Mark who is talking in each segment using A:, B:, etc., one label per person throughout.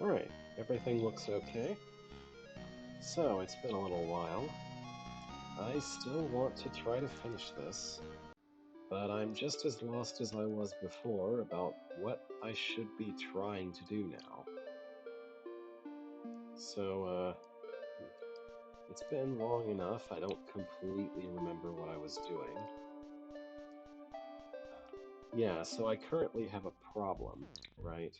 A: Alright, everything looks okay. So, it's been a little while. I still want to try to finish this, but I'm just as lost as I was before about what I should be trying to do now. So, it's been long enough, I don't completely remember what I was doing. Yeah, so I currently have a problem, right?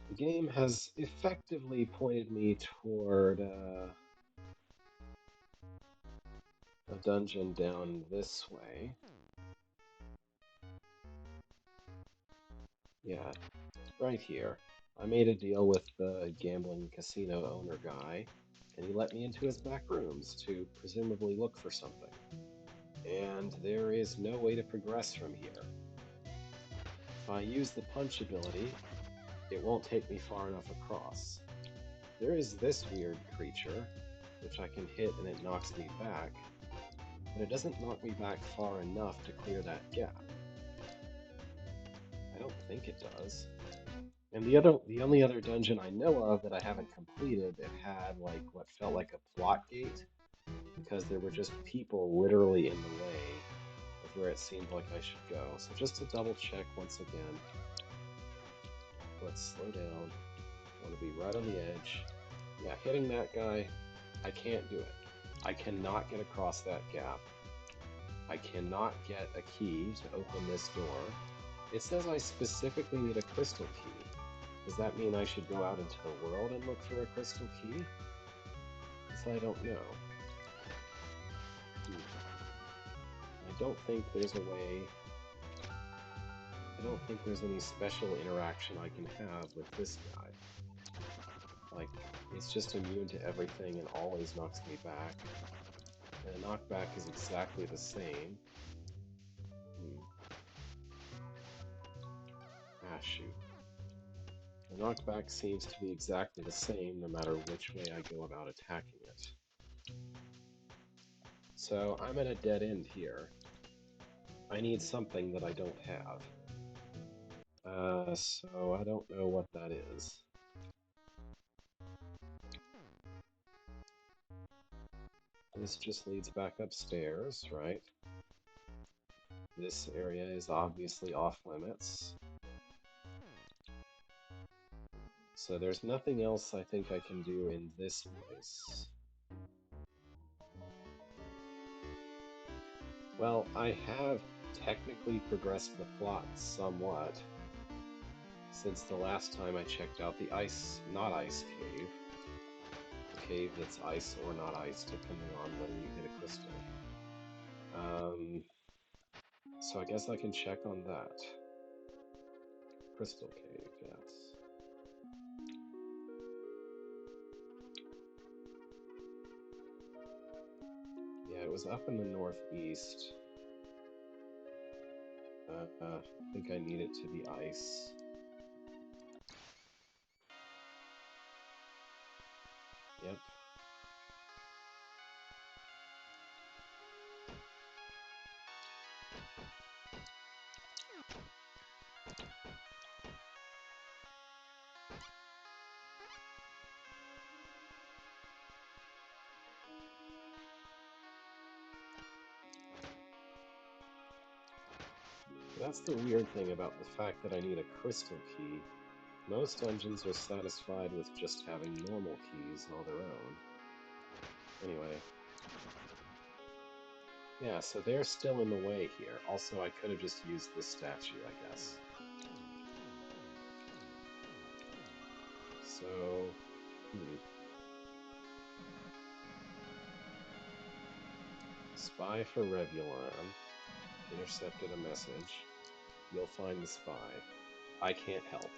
A: The game has effectively pointed me toward a dungeon down this way. Yeah, right here. I made a deal with the gambling casino owner guy, and he let me into his back rooms to presumably look for something. And there is no way to progress from here. If I use the punch ability, it won't take me far enough across. There is this weird creature, which I can hit and it knocks me back, but it doesn't knock me back far enough to clear that gap. I don't think it does. And the only other dungeon I know of that I haven't completed that had like what felt like a plot gate because there were just people literally in the way of where it seemed like I should go. So just to double check once again, let's slow down. I want to be right on the edge. Yeah, hitting that guy, I can't do it. I cannot get across that gap. I cannot get a key to open this door. It says I specifically need a crystal key. Does that mean I should go out into the world and look for a crystal key? Because I don't know. I don't think there's a way. I don't think there's any special interaction I can have with this guy. Like, it's just immune to everything and always knocks me back. And a knockback is exactly the same. Hmm. Ah, shoot. The knockback seems to be exactly the same no matter which way I go about attacking it. So I'm at a dead end here. I need something that I don't have. So I don't know what that is. This just leads back upstairs, right? This area is obviously off limits. So there's nothing else I think I can do in this place. Well, I have technically progressed the plot somewhat since the last time I checked out the not ice cave. The cave that's ice or not ice, depending on whether you hit a crystal. So I guess I can check on that. Crystal cave, yes. Yeah, it was up in the northeast. I think I need it to be ice. Yep. That's the weird thing about the fact that I need a crystal key. Most dungeons are satisfied with just having normal keys all their own. Anyway. Yeah, so they're still in the way here. Also, I could have just used this statue, I guess. So, Spy for Revulon. Intercepted a message. You'll find the spy. I can't help,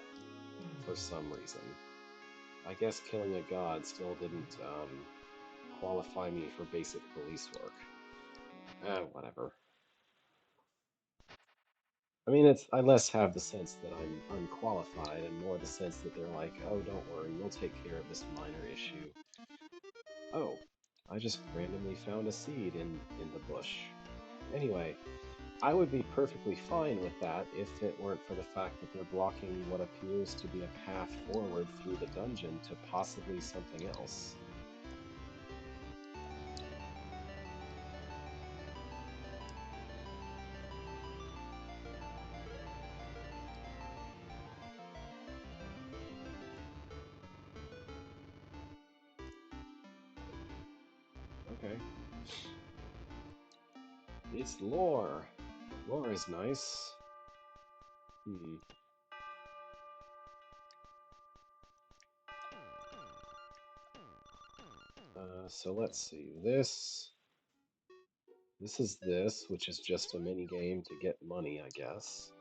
A: for some reason. I guess killing a god still didn't, qualify me for basic police work. Whatever. I mean, I less have the sense that I'm unqualified and more the sense that they're like, oh, don't worry, we'll take care of this minor issue. Oh, I just randomly found a seed in the bush. Anyway, I would be perfectly fine with that if it weren't for the fact that they're blocking what appears to be a path forward through the dungeon to possibly something else. Okay. It's lore. Lore is nice. Hmm. So let's see. This is this, which is just a mini game to get money, I guess.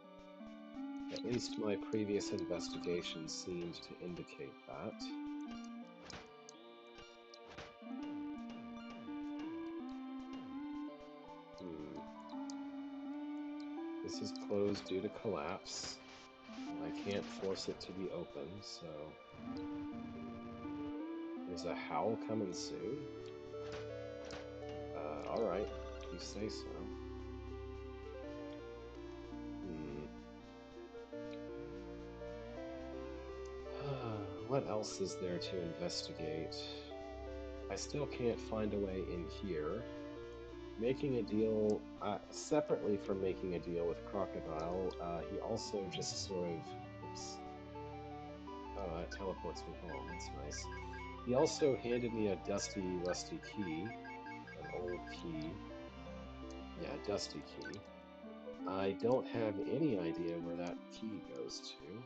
A: At least my previous investigation seemed to indicate that. Hmm. This is closed due to collapse, and I can't force it to be open, so there's a howl coming soon. Alright, if you say so. Hmm. What else is there to investigate? I still can't find a way in here. Making a deal, separately from making a deal with Crocodile, he also just sort of, oops, oh, that teleports me home, that's nice. He also handed me a dusty, rusty key, an old key. Yeah, dusty key. I don't have any idea where that key goes to.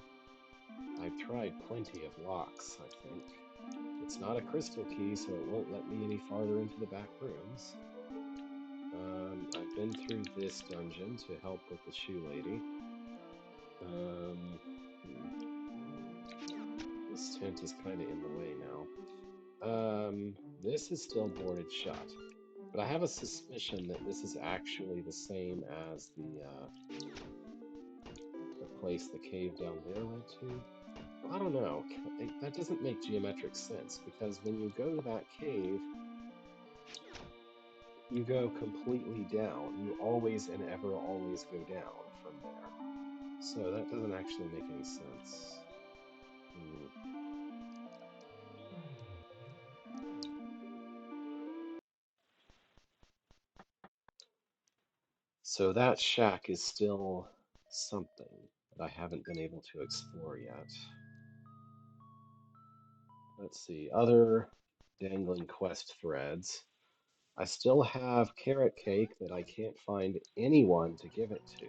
A: I've tried plenty of locks, I think. It's not a crystal key, so it won't let me any farther into the back rooms. I've been through this dungeon to help with the shoe lady. Um, hmm, this tent is kind of in the way now. This is still boarded shut, but I have a suspicion that this is actually the same as the place the cave down there led to. Well, I don't know. That doesn't make geometric sense because when you go to that cave, you go completely down. You always and ever always go down from there. So that doesn't actually make any sense. Hmm. So that shack is still something that I haven't been able to explore yet. Let's see, other dangling quest threads. I still have carrot cake that I can't find anyone to give it to.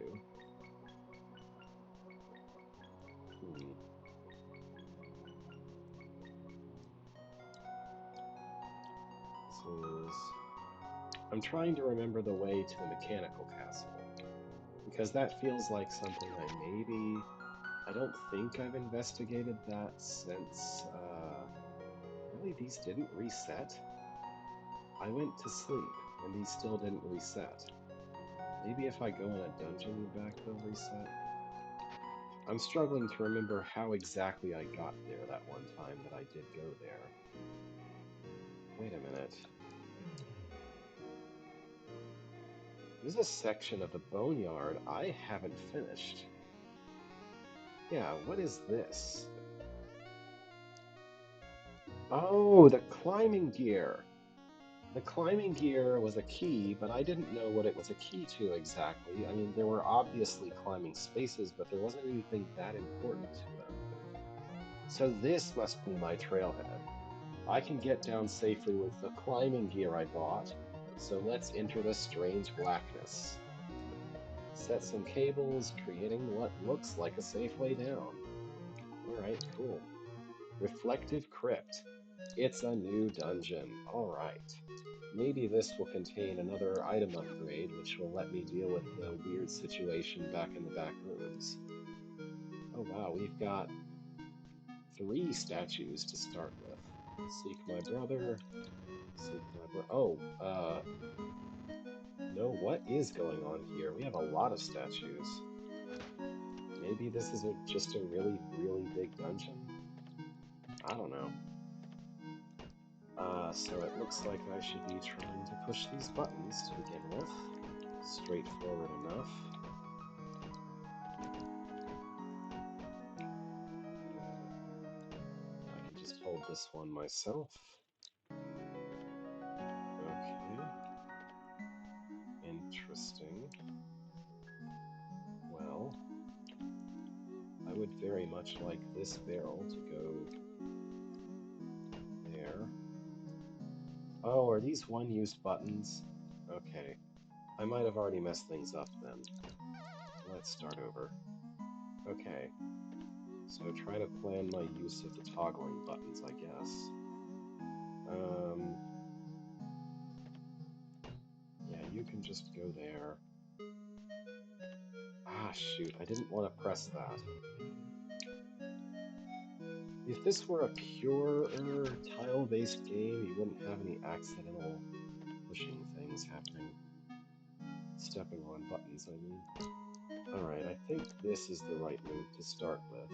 A: Hmm. This is. I'm trying to remember the way to the mechanical castle because that feels like something I maybe. I don't think I've investigated that since. Really, these didn't reset? I went to sleep and these still didn't reset. Maybe if I go in a dungeon back, they'll reset. I'm struggling to remember how exactly I got there that one time that I did go there. Wait a minute. There's a section of the boneyard I haven't finished. Yeah, what is this? Oh, the climbing gear. The climbing gear was a key, but I didn't know what it was a key to exactly. I mean, there were obviously climbing spaces, but there wasn't anything that important to them. So this must be my trailhead. I can get down safely with the climbing gear I bought, so let's enter the strange blackness. Set some cables, creating what looks like a safe way down. Alright, cool. Reflective Crypt. It's a new dungeon. Alright. Maybe this will contain another item upgrade, which will let me deal with the weird situation back in the back rooms. Oh wow, we've got 3 statues to start with. Seek my brother. Seek my brother. Oh, no, what is going on here? We have a lot of statues. Maybe this is just a really, really big dungeon? I don't know. So it looks like I should be trying to push these buttons to begin with. straightforward enough. I can just hold this one myself. Okay. Interesting. Well, I would very much like this barrel to go there. Oh, are these one-use buttons? Okay. I might have already messed things up then. Let's start over. Okay. So try to plan my use of the toggling buttons, I guess. Yeah, you can just go there. Ah, shoot, I didn't want to press that. If this were a purer tile-based game, you wouldn't have any accidental pushing things happening. Stepping on buttons, I mean. Alright, I think this is the right move to start with.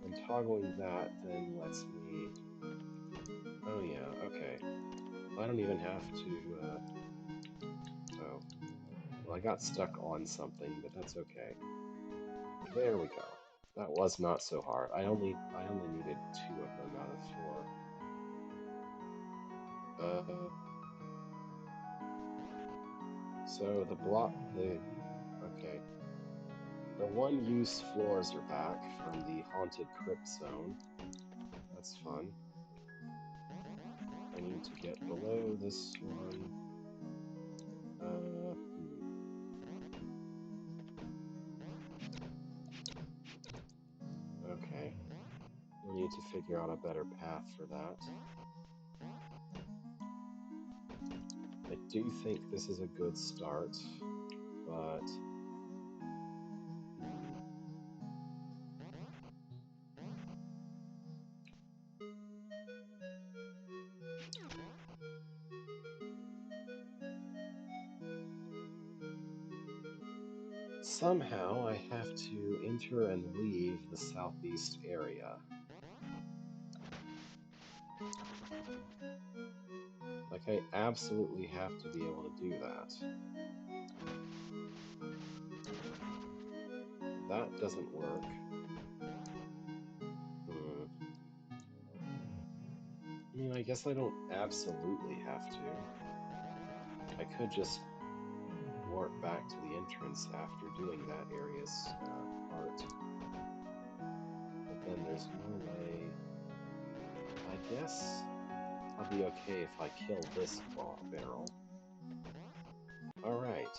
A: And toggling that then lets me... Oh yeah, okay. I don't even have to, Oh. Well, I got stuck on something, but that's okay. There we go. That was not so hard. I only needed 2 of them out of 4. So okay. The one-use floors are back from the haunted crypt zone. That's fun. I need to get below this one. Okay. We need to figure out a better path for that. I do think this is a good start, but... Somehow I have to enter and leave the southeast area. Like, I absolutely have to be able to do that. That doesn't work. I mean, I guess I don't absolutely have to. I could just warp back to the entrance after doing that area's part. But then there's no way... I guess I'll be okay if I kill this barrel. Alright.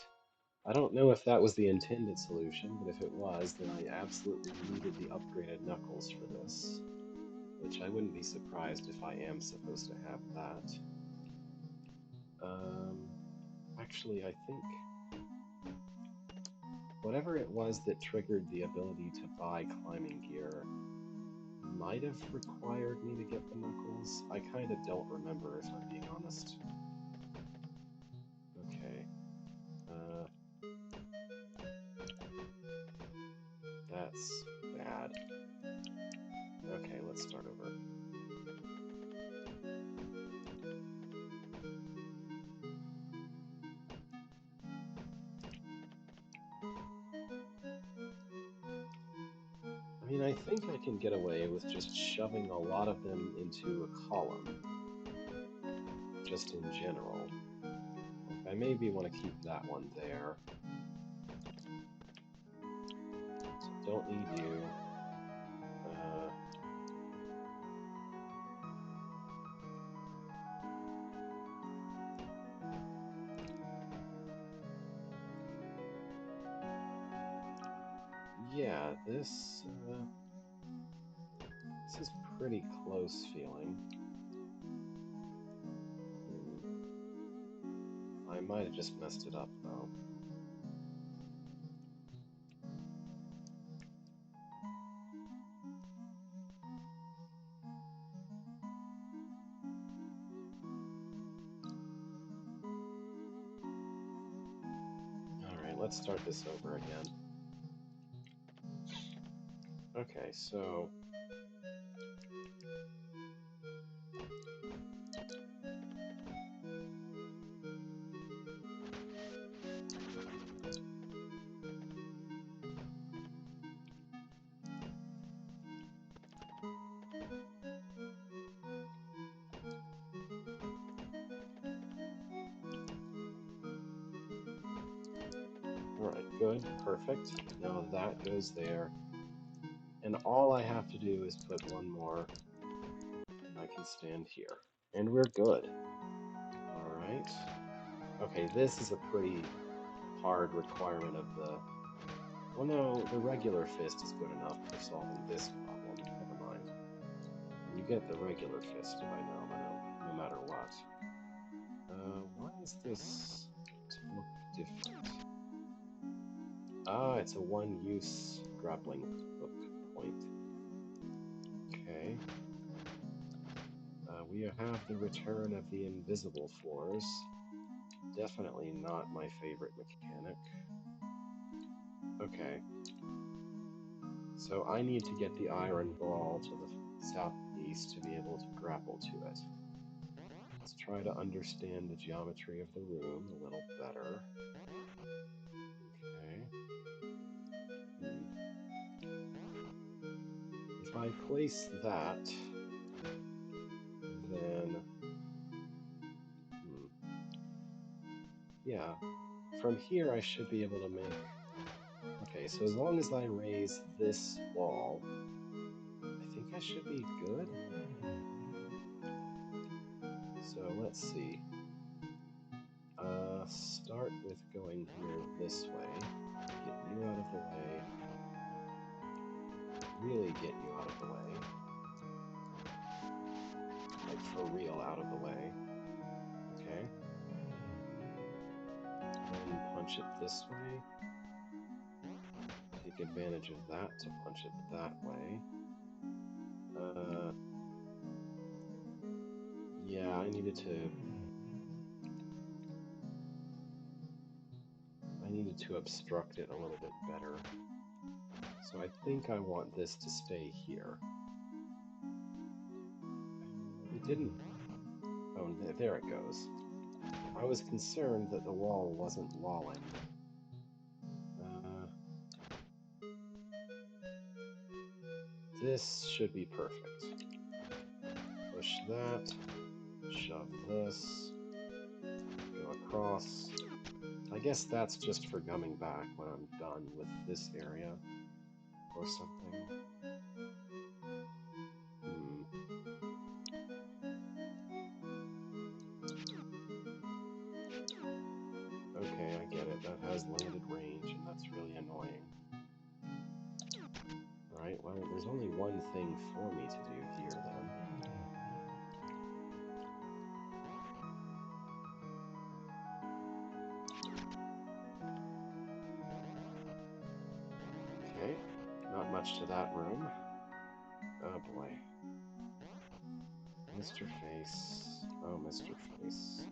A: I don't know if that was the intended solution, but if it was, then I absolutely needed the upgraded knuckles for this. Which I wouldn't be surprised if I am supposed to have that. Actually, I think whatever it was that triggered the ability to buy climbing gear might have required me to get the knuckles. I kind of don't remember, if I'm being honest. Okay. That's bad. Okay, let's start over. I mean, I think I can get away with just shoving a lot of them into a column. Just in general. Like, I maybe want to keep that one there. So don't need you. Yeah, this is pretty close feeling. I might have just messed it up, though. Alright, let's start this over again. Okay, so... Good, perfect. Now that goes there. And all I have to do is put one more, and I can stand here. And we're good. Alright. Okay, this is a pretty hard requirement of the... Well, no, the regular fist is good enough for solving this problem. Never mind. You get the regular fist by now, no matter what. Why is this look different? Ah, it's a one-use grappling hook point. Okay. We have the return of the invisible floors. Definitely not my favorite mechanic. Okay. So I need to get the iron ball to the southeast to be able to grapple to it. Let's try to understand the geometry of the room a little better. Okay. If I place that, then... Yeah. From here I should be able to make... Okay, so as long as I raise this wall, I think I should be good. So let's see. Start with going here this way. Get you out of the way. Really get you out of the way. Like for real out of the way. Okay. Then punch it this way. Take advantage of that to punch it that way. Yeah, I needed to obstruct it a little bit better. So I think I want this to stay here. It didn't... Oh, there it goes. I was concerned that the wall wasn't walling. This should be perfect. Push that, shove this, go across. I guess that's just for coming back when I'm done with this area, or something. Okay, I get it. That has landed range, and that's really annoying. Alright, well, there's only one thing for me to do here, then. Okay, not much to that room. Oh boy. Mr. Face. Oh, Mr. Face.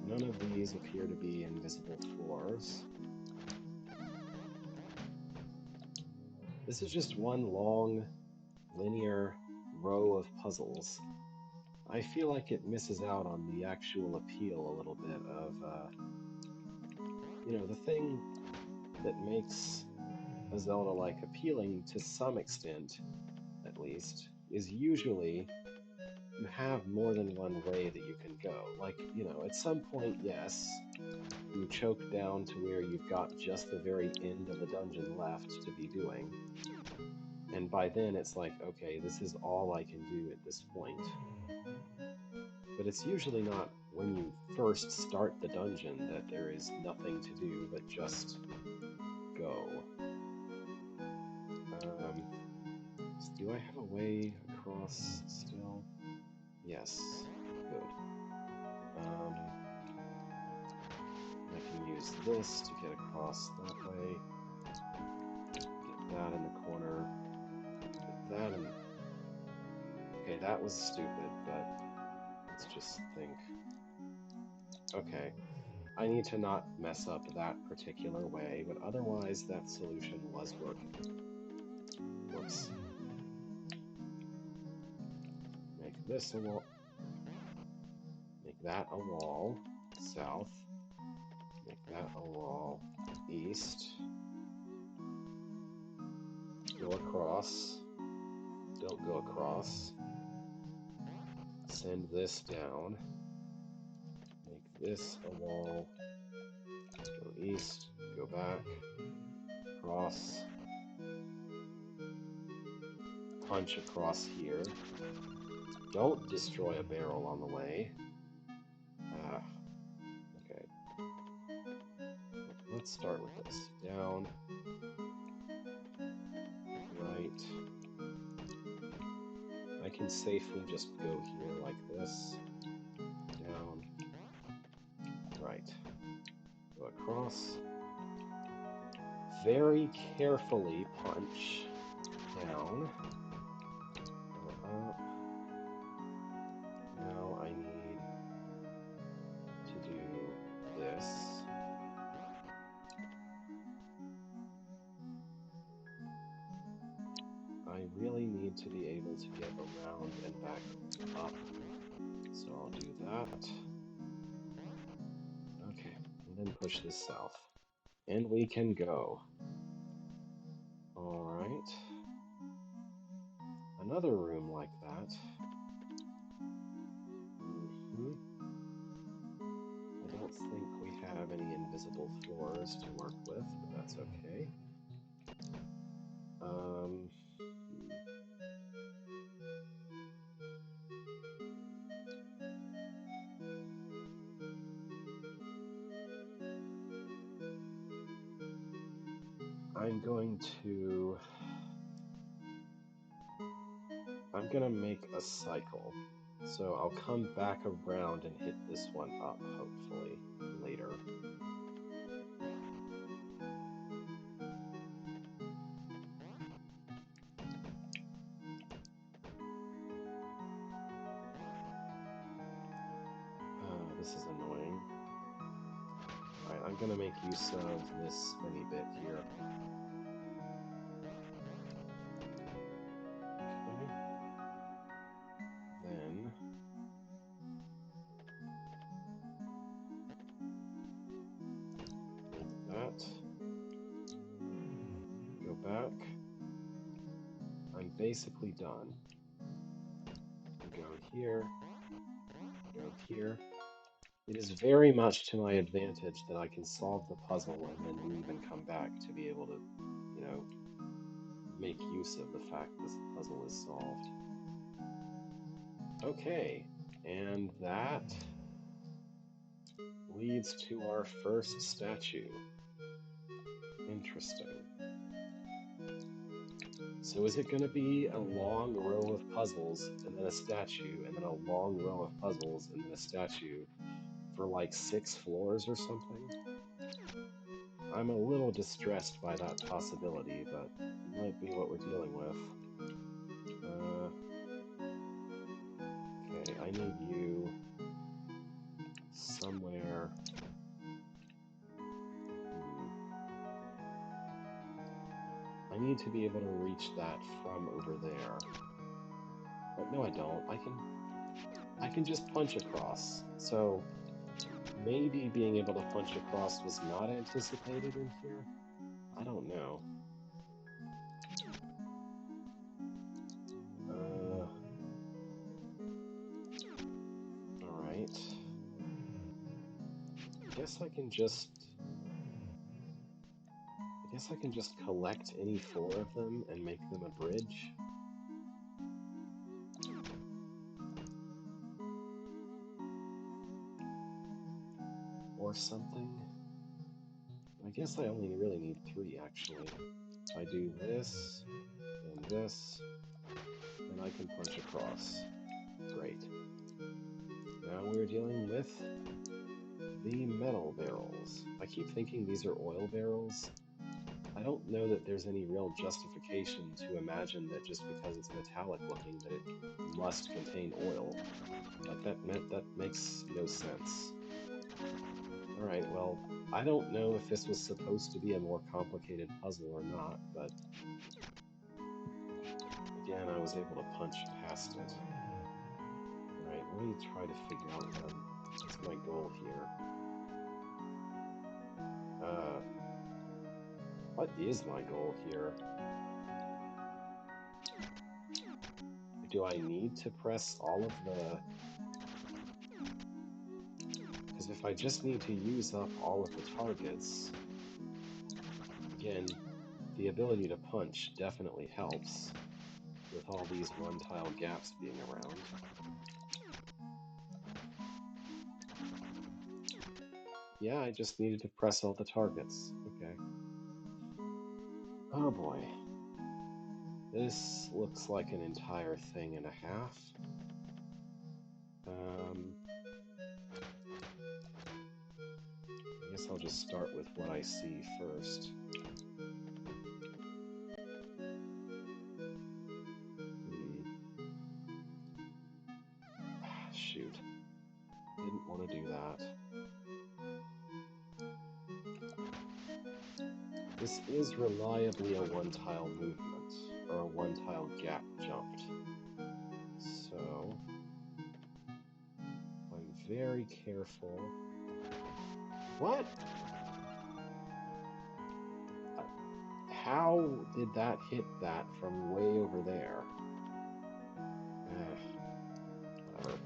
A: None of these appear to be invisible floors. This is just one long, linear row of puzzles. I feel like it misses out on the actual appeal a little bit of, the thing that makes a Zelda-like appealing to some extent, at least, is usually you have more than one way that you can go. Like, at some point, yes, you choke down to where you've got just the very end of the dungeon left to be doing. And by then it's like, okay, this is all I can do at this point. But it's usually not when you first start the dungeon that there is nothing to do but just go. Do I have a way across still? Yes. Good. I can use this to get across that way. Get that in the corner. Get that in... Okay, that was stupid, but let's just think. Okay. I need to not mess up that particular way, but otherwise that solution was working. Whoops. Make this a wall. Make that a wall. South. Make that a wall. East. Go across. Don't go across. Send this down. Make this a wall. Go east. Go back, cross, punch across here. Don't destroy a barrel on the way. Ah, okay. Let's start with this. Down, right. I can safely just go here like this. Down, right. Go across. Very carefully punch. Down. Go up. Now I need to do this. I really need to be able to get around and back up. So I'll do that. Okay, and then push this south. And we can go. Alright. Another room like that. I don't think we have any invisible floors to work with, but that's okay. Hmm. I'm gonna make a cycle. So I'll come back around and hit this one up, hopefully, later. This is annoying. Alright, I'm gonna make use of this spinny bit here. Okay. Then like that. Go back. I'm basically done. Go here. Go here. It is very much to my advantage that I can solve the puzzle and then leave and come back to be able to, you know, make use of the fact this puzzle is solved. Okay, and that leads to our first statue. Interesting. So is it going to be a long row of puzzles and then a statue and then a long row of puzzles and then a statue for like 6 floors or something? I'm a little distressed by that possibility, but it might be what we're dealing with. Okay, I need you somewhere. I need to be able to reach that from over there. But no, I don't. I can just punch across. So maybe being able to punch across was not anticipated in here. I don't know. Alright. I guess I can just collect any 4 of them and make them a bridge. Or something. I guess I only really need 3 actually. If I do this, and this, then I can punch across. Great. Now we're dealing with the metal barrels. I keep thinking these are oil barrels. I don't know that there's any real justification to imagine that just because it's metallic looking that it must contain oil. Like that makes no sense. Alright, well, I don't know if this was supposed to be a more complicated puzzle or not, but again, I was able to punch past it. Alright, let me try to figure out what's my goal here. What is my goal here? Do I need to press all of the... Because if I just need to use up all of the targets, Again, the ability to punch definitely helps with all these one-tile gaps being around. Yeah, I just needed to press all the targets. Okay. Oh boy. This looks like an entire thing and a half. I guess I'll just start with what I see first. Shoot. Didn't want to do that. This is reliably a one-tile movement, or a one-tile gap jumped. So, I'm very careful. What? How did that hit that from way over there? Whatever.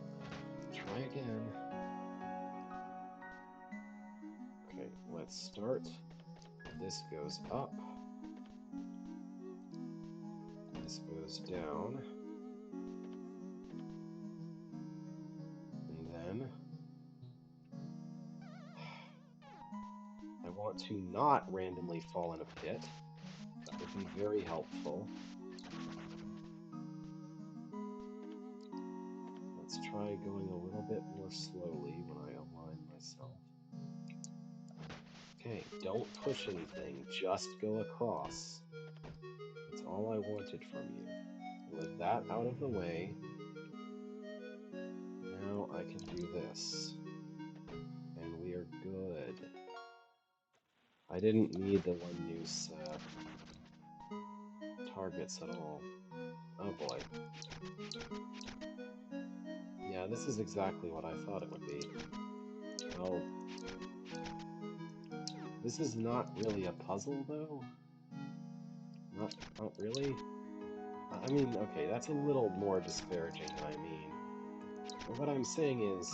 A: Try again. Okay, let's start. This goes up. This goes down. And then I want to not randomly fall in a pit. That would be very helpful. Let's try going a little bit more slowly when I align myself. Okay, don't push anything, just go across. That's all I wanted from you. With that out of the way, now I can do this. And we are good. I didn't need the one-use targets at all. Oh boy. Yeah, this is exactly what I thought it would be. Well, this is not really a puzzle, though. Not really. I mean, okay, that's a little more disparaging than I mean. But what I'm saying is,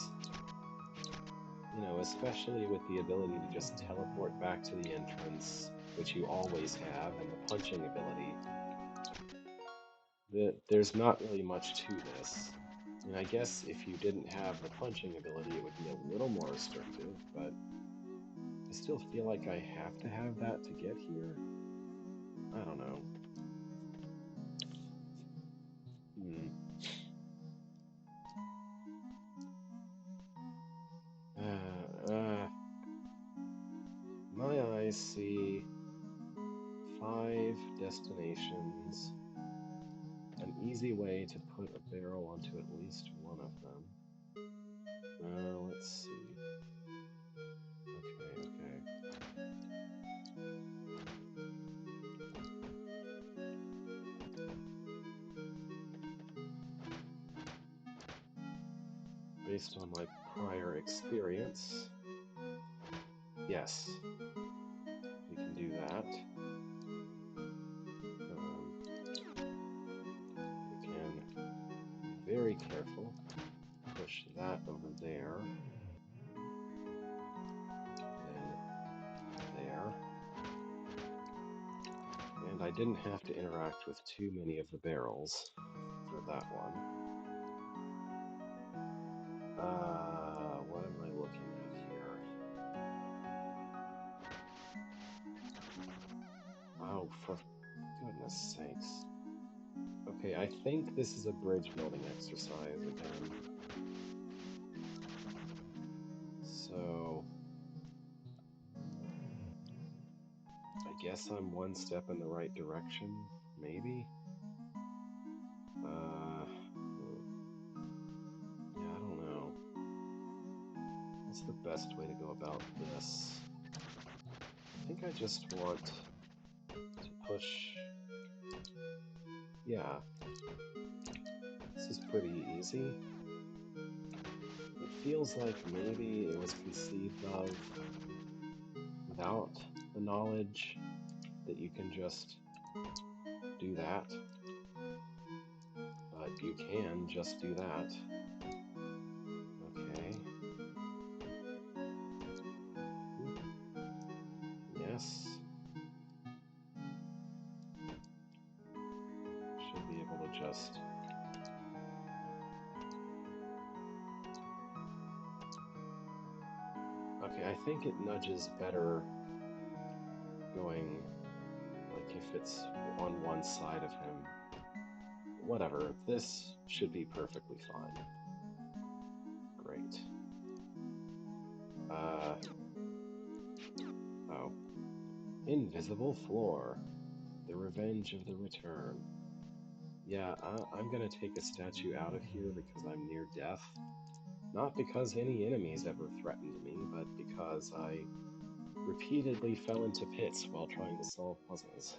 A: you know, especially with the ability to just teleport back to the entrance, which you always have, and the punching ability, there's not really much to this. And I guess if you didn't have the punching ability, it would be a little more restrictive, but I still feel like I have to have that to get here. I don't know. My eyes see 5 destinations, an easy way to put a barrel onto at least one of them. Let's see. Okay. Based on my prior experience, yes, we can do that. We can be very careful. Push that over there. Then there. And I didn't have to interact with too many of the barrels for that one. What am I looking at here? Oh, for goodness sakes. Okay, I think this is a bridge building exercise again. So, I guess I'm one step in the right direction, maybe? Yeah, I don't know. What's the best way to go about this? I think I just want to push. Yeah. This is pretty easy. It feels like maybe it was conceived of without the knowledge that you can just do that. But you can just do that. Okay. Yes. just... Okay, I think it nudges better going, like, if it's on one side of him. Whatever, this should be perfectly fine. Great. Oh. Invisible floor. The revenge of the return. Yeah, I'm gonna take a statue out of here because I'm near death. Not because any enemies ever threatened me, but because I repeatedly fell into pits while trying to solve puzzles.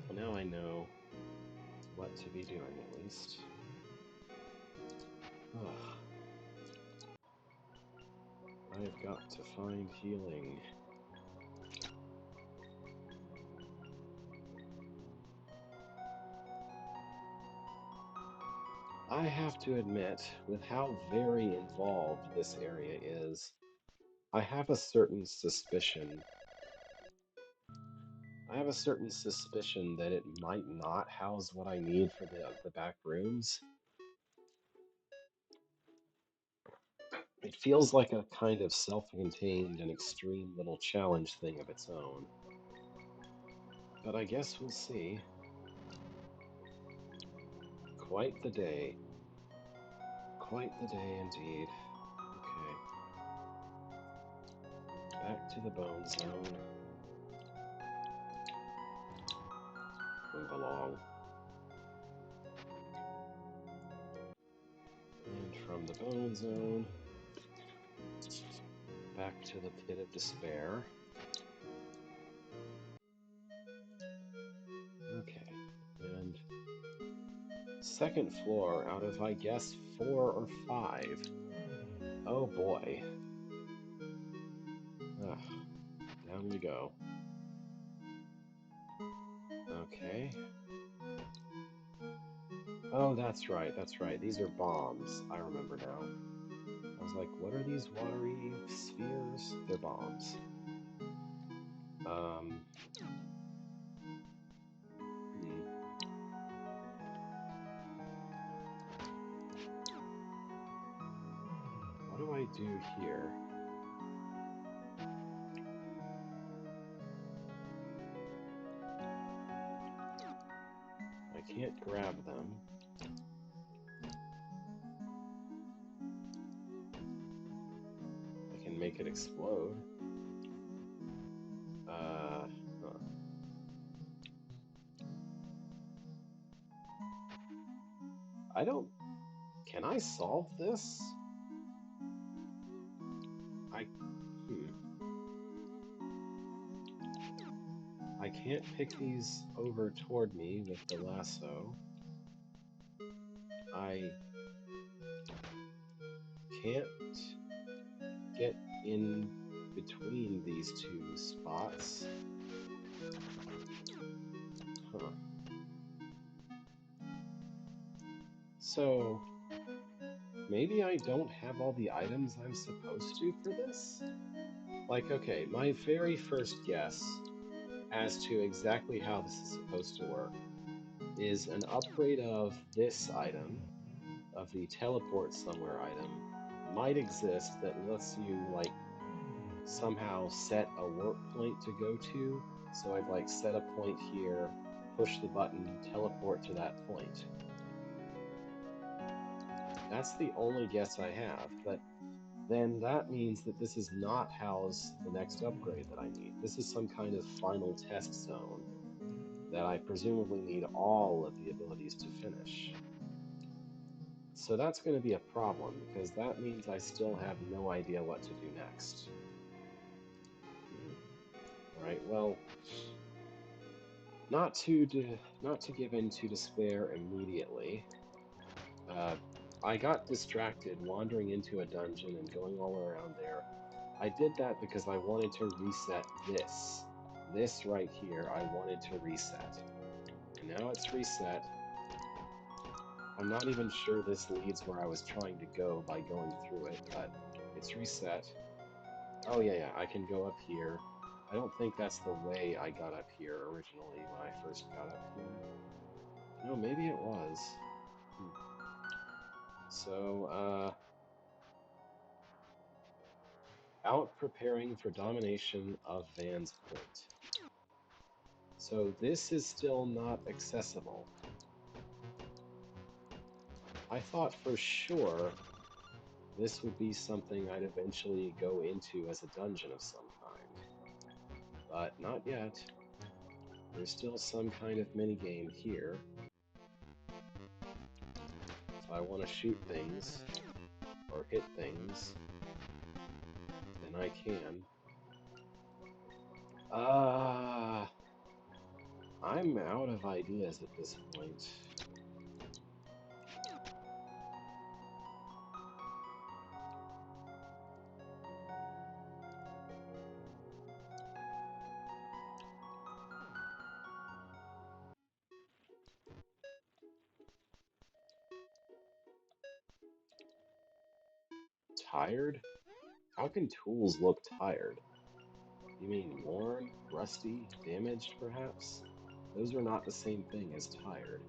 A: Well, now I know what to be doing, at least. Ugh. I've got to find healing. I have to admit, with how very involved this area is, I have a certain suspicion. I have a certain suspicion that it might not house what I need for the back rooms. It feels like a kind of self-contained and extreme little challenge thing of its own. But I guess we'll see. Quite the day. Quite the day indeed. Okay. Back to the bone zone. Move along. And from the bone zone, back to the pit of despair. Okay. And second floor out of, I guess, 4 or 5. Oh boy. Ugh. Down we go. Okay. Oh, that's right, that's right. These are bombs. I remember now. I was like, what are these watery spheres? They're bombs. Um, hmm. What do I do here? I can't grab them. I can make it explode. Huh. I don't... Can I solve this? I... Hmm. I can't pick these over toward me with the lasso. I can't get in between these two spots. Huh. So, maybe I don't have all the items I'm supposed to for this? Like, okay, my very first guess as to exactly how this is supposed to work is an upgrade of this item, of the teleport somewhere item, might exist that lets you, like, somehow set a warp point to go to. So I'd like set a point here, push the button, teleport to that point. That's the only guess I have, but then that means that this is not house the next upgrade that I need. This is some kind of final test zone that I presumably need all of the abilities to finish. So that's going to be a problem because that means I still have no idea what to do next. All right, well, not to give in to despair immediately. Uh, I got distracted wandering into a dungeon and going all around there. I did that because I wanted to reset this. This right here, I wanted to reset. And now it's reset. I'm not even sure this leads where I was trying to go by going through it, but it's reset. Oh yeah, I can go up here. I don't think that's the way I got up here originally when I first got up here. No, maybe it was. Hmm. So, out preparing for domination of Van's Point. So this is still not accessible. I thought for sure this would be something I'd eventually go into as a dungeon of some kind, but not yet. There's still some kind of minigame here. If I want to shoot things or hit things, then I can. Uh, I'm out of ideas at this point. Tired? How can tools look tired? You mean worn, rusty, damaged, perhaps? Those are not the same thing as tired.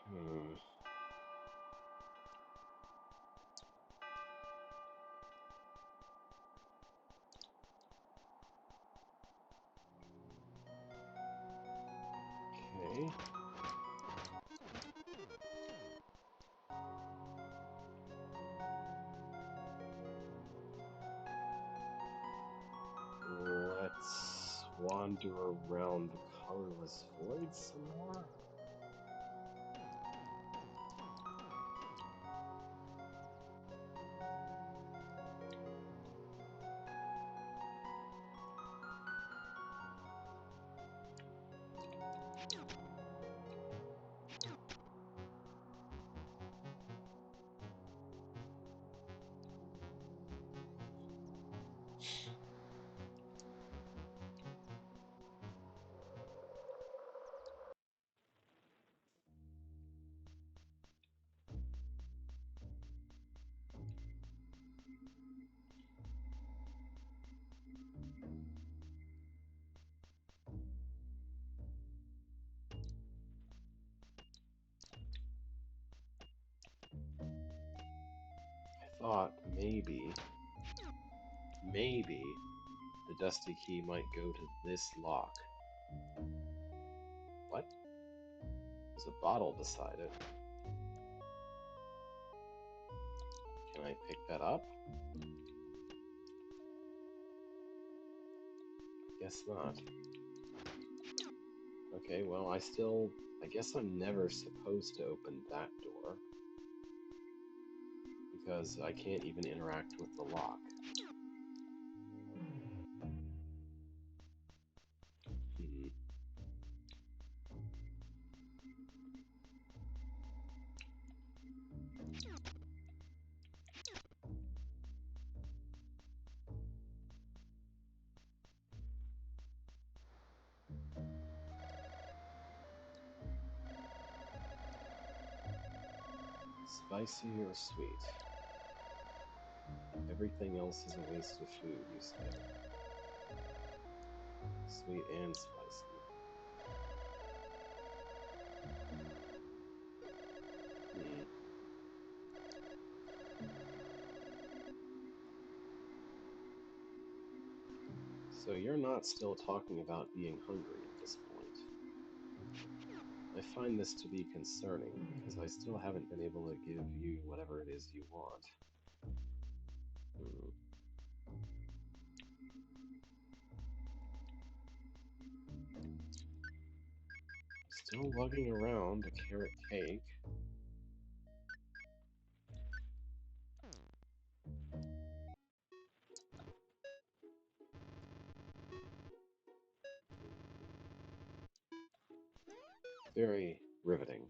A: Hmm. Okay. Let's wander around the colorless void some more. I thought maybe the dusty key might go to this lock. What? There's a bottle beside it. Can I pick that up? Guess not. Okay, well, I guess I'm never supposed to open that door because I can't even interact with the lock. Hmm. Spicy or sweet? Everything else is a waste of food, you say. Sweet and spicy. Hmm. So you're not still talking about being hungry at this point. I find this to be concerning because I still haven't been able to give you whatever it is you want. Hmm. Still lugging around a carrot cake. Very riveting.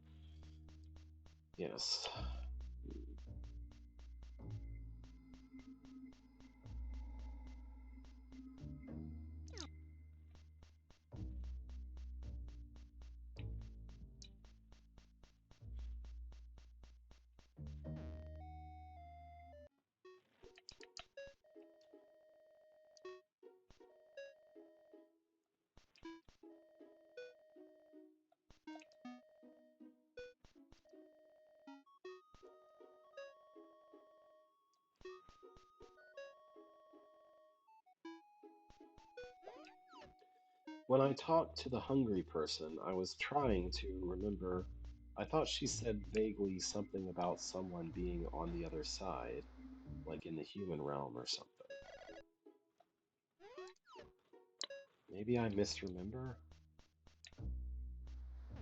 A: Yes. When I talked to the hungry person, I was trying to remember. I thought she said vaguely something about someone being on the other side, like in the human realm or something. Maybe I misremember? Hmm.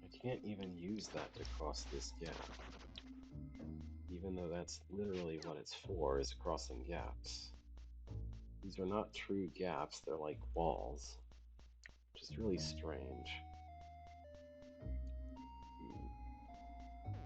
A: I can't even use that to cross this gap, even though that's literally what it's for, is crossing gaps. These are not true gaps, they're like walls, which is really strange. Hmm. Hmm.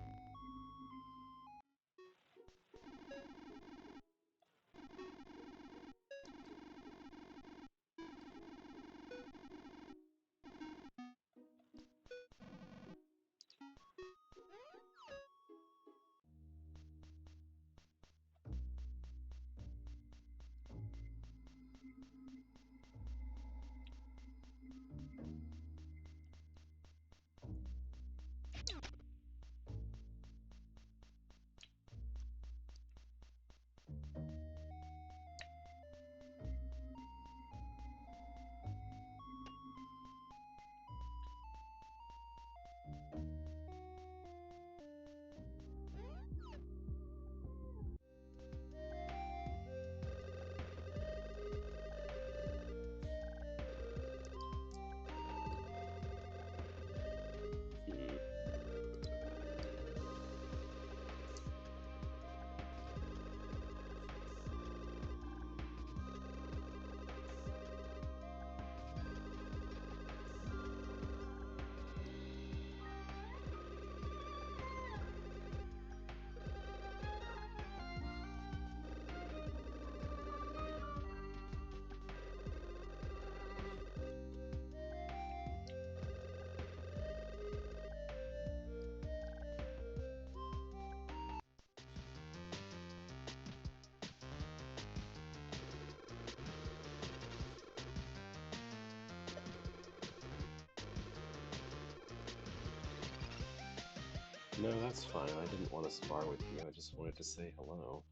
A: No, that's fine. I didn't want to spar with you. I just wanted to say hello.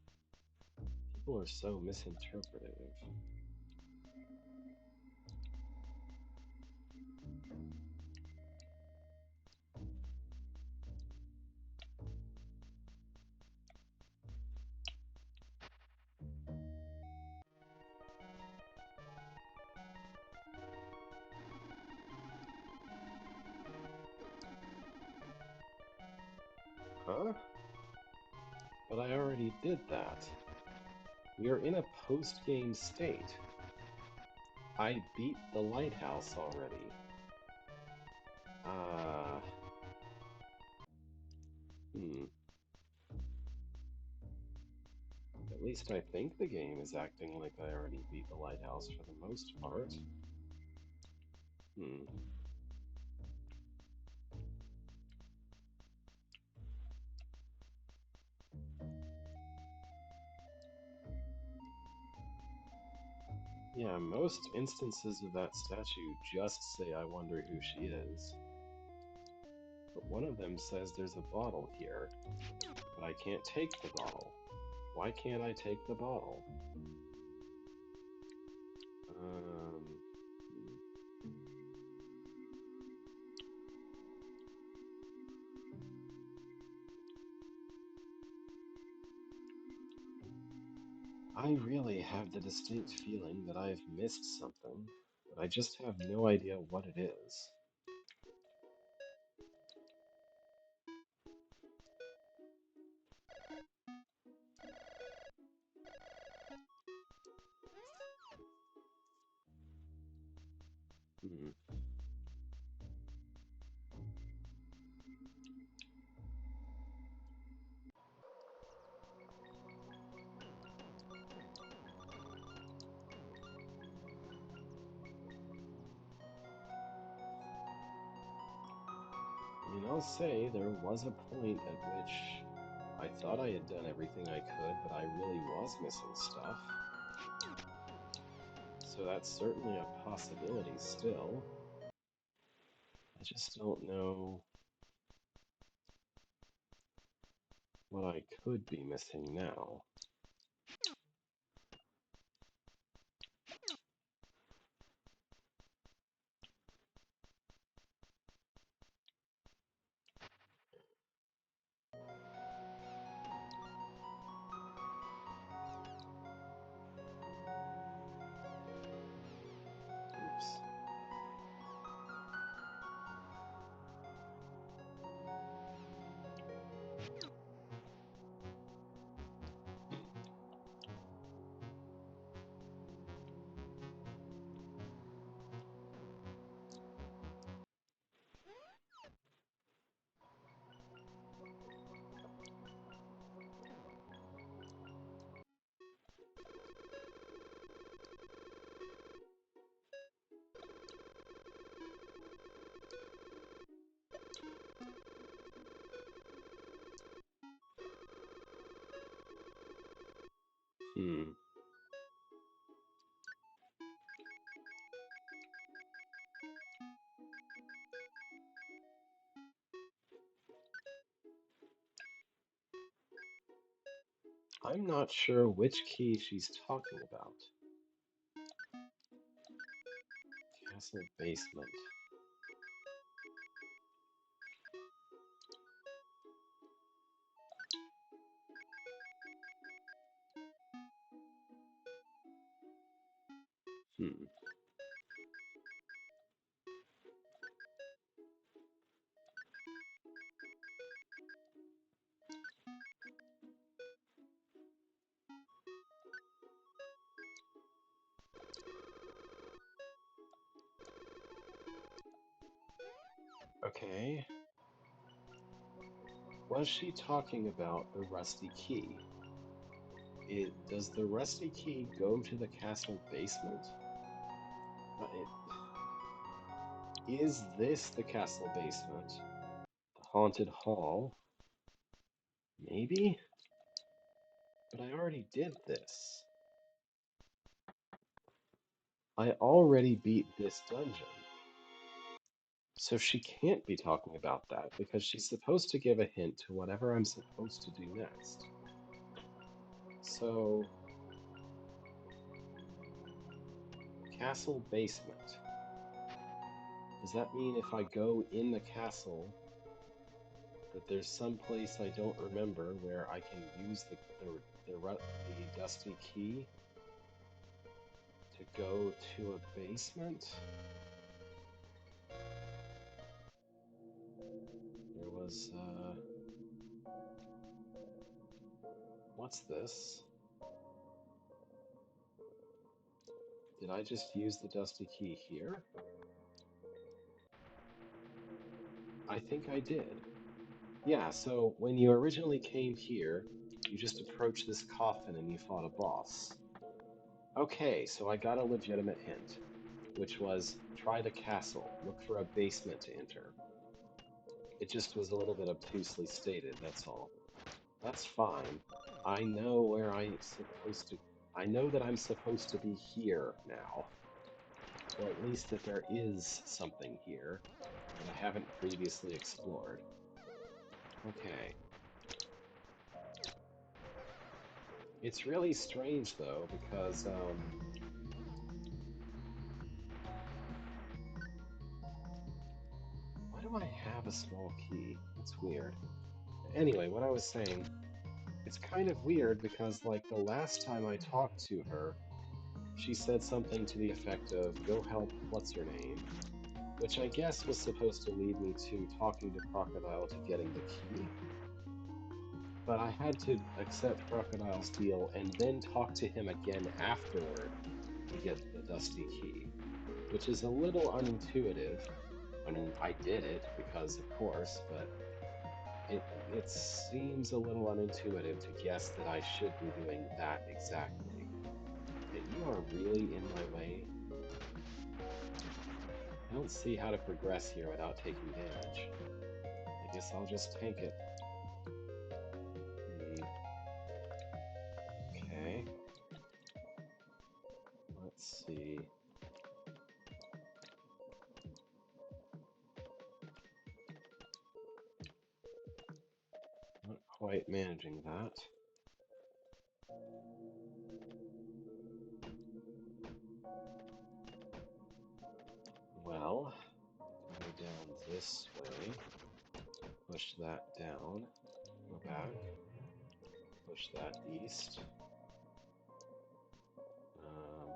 A: People are so misinterpretive. Huh? But I already did that. We are in a post-game state. I beat the lighthouse already. Uh, hmm. At least I think the game is acting like I already beat the lighthouse for the most part. Hmm. Yeah, most instances of that statue just say, I wonder who she is. But one of them says there's a bottle here, but I can't take the bottle. Why can't I take the bottle? Um, hmm. I really have the distinct feeling that I've missed something, but I just have no idea what it is. Hmm. I mean, I'll say there was a point at which I thought I had done everything I could, but I really was missing stuff. So that's certainly a possibility still. I just don't know what I could be missing now. Oops. Hmm. I'm not sure which key she's talking about. Castle basement. Hmm. Okay. Was she talking about the rusty key? Does the rusty key go to the castle basement? Is this the castle basement? The haunted hall? Maybe? But I already did this. I already beat this dungeon. So she can't be talking about that because she's supposed to give a hint to whatever I'm supposed to do next. So, castle basement. Does that mean if I go in the castle that there's some place I don't remember where I can use the dusty key to go to a basement? There was what's this? Did I just use the dusty key here? I think I did. Yeah, so when you originally came here, you just approached this coffin and you fought a boss. Okay, so I got a legitimate hint, which was try the castle, look for a basement to enter. It just was a little bit obtusely stated, that's all. That's fine. I know where I'm supposed to. I know that I'm supposed to be here now, or at least that there is something here that I haven't previously explored. Okay. It's really strange, though, because, why do I have a small key? That's weird. Anyway, what I was saying, it's kind of weird because, like, the last time I talked to her, she said something to the effect of, go help what's her name, which I guess was supposed to lead me to talking to Crocodile to getting the key. But I had to accept Crocodile's deal and then talk to him again afterward to get the dusty key, which is a little unintuitive. I mean, I did it because, of course, but it seems a little unintuitive to guess that I should be doing that exactly. Okay, you are really in my way. I don't see how to progress here without taking damage. I guess I'll just tank it. Okay. Let's see. Not quite managing that. Well, go down this way. Push that down. Go back. Push that east. Um,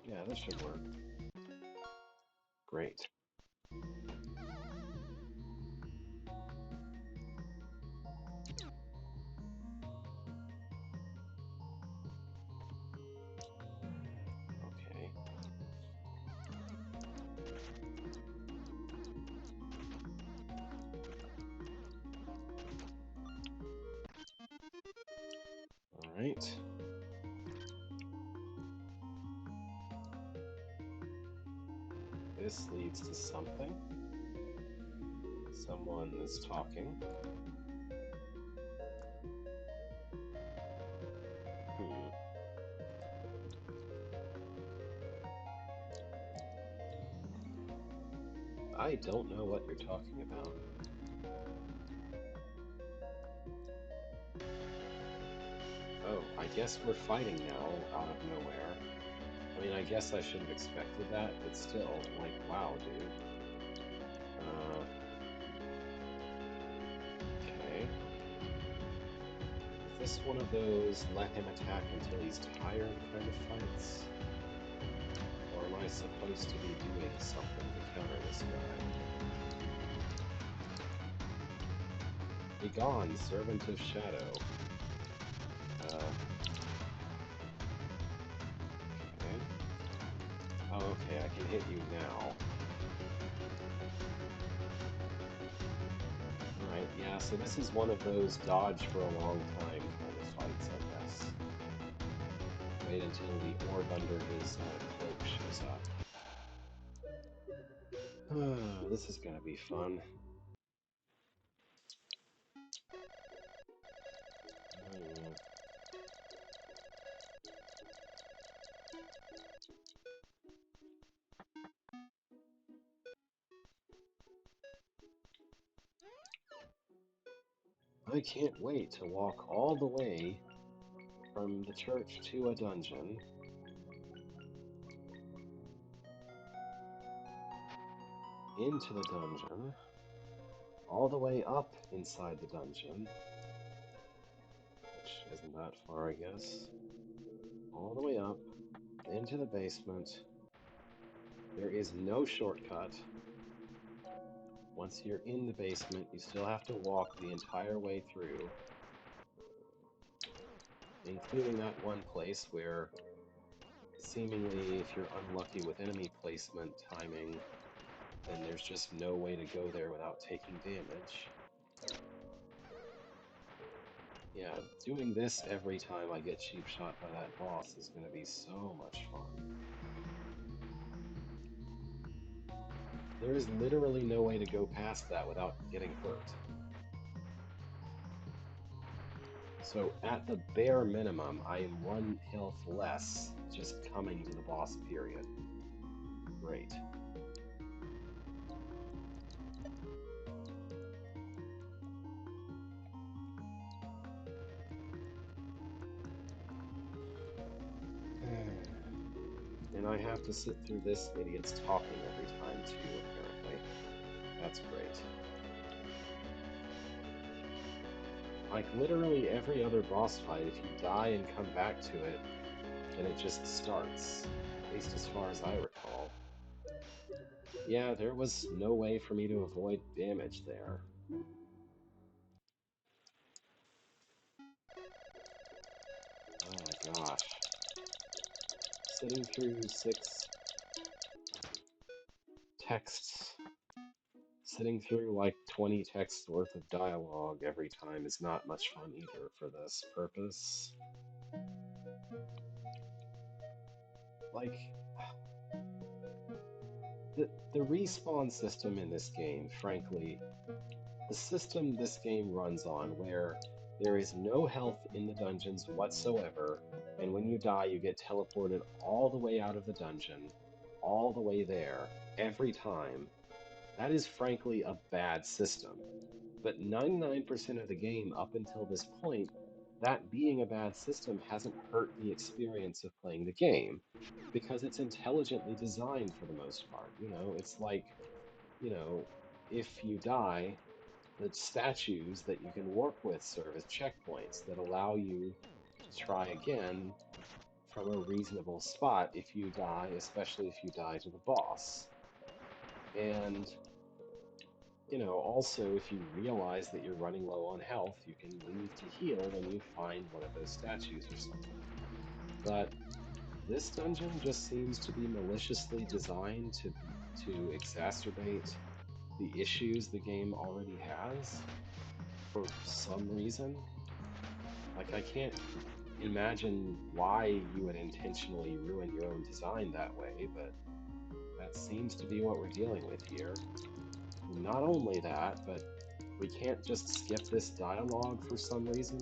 A: yeah, this should work. Great. Okay. All right. This leads to something. Someone is talking. Hmm. I don't know what you're talking about. Oh, I guess we're fighting now out of nowhere. I mean, I guess I should have expected that, but still, like, wow, dude. Okay. Is this one of those let him attack until he's tired kind of fights? Or am I supposed to be doing something to counter this guy? Begone, servant of shadow. Okay. Oh, okay, I can hit you now. Alright, yeah, so this is one of those dodge for a long time kind of fights, I guess. Wait until the orb under his cloak shows up. This is gonna be fun. I can't wait to walk all the way from the church to a dungeon. Into the dungeon. All the way up inside the dungeon. Which isn't that far, I guess. All the way up. Into the basement. There is no shortcut. Once you're in the basement, you still have to walk the entire way through. Including that one place where, seemingly, if you're unlucky with enemy placement timing, then there's just no way to go there without taking damage. Yeah, doing this every time I get cheap shot by that boss is going to be so much fun. There is literally no way to go past that without getting hurt. So at the bare minimum, I am one health less just coming to the boss period. Great. And I have to sit through this idiot's talking every time too, apparently. That's great. Like literally every other boss fight, if you die and come back to it, then it just starts. At least as far as I recall. Yeah, there was no way for me to avoid damage there. Oh my gosh. Sitting through 6 texts, sitting through like 20 texts worth of dialogue every time is not much fun either for this purpose. Like, the respawn system in this game, frankly, the system this game runs on, where there is no health in the dungeons whatsoever, and when you die, you get teleported all the way out of the dungeon, all the way there, every time. That is frankly a bad system. But 99% of the game up until this point, that being a bad system hasn't hurt the experience of playing the game because it's intelligently designed for the most part. It's like, you know, if you die, the statues that you can work with serve as checkpoints that allow you to try again from a reasonable spot if you die, especially if you die to the boss. And also, if you realize that you're running low on health, you can leave to heal when you find one of those statues or something. But this dungeon just seems to be maliciously designed to exacerbate the issues the game already has for some reason. Like, I can't imagine why you would intentionally ruin your own design that way, but that seems to be what we're dealing with here. And not only that, but we can't just skip this dialogue for some reason.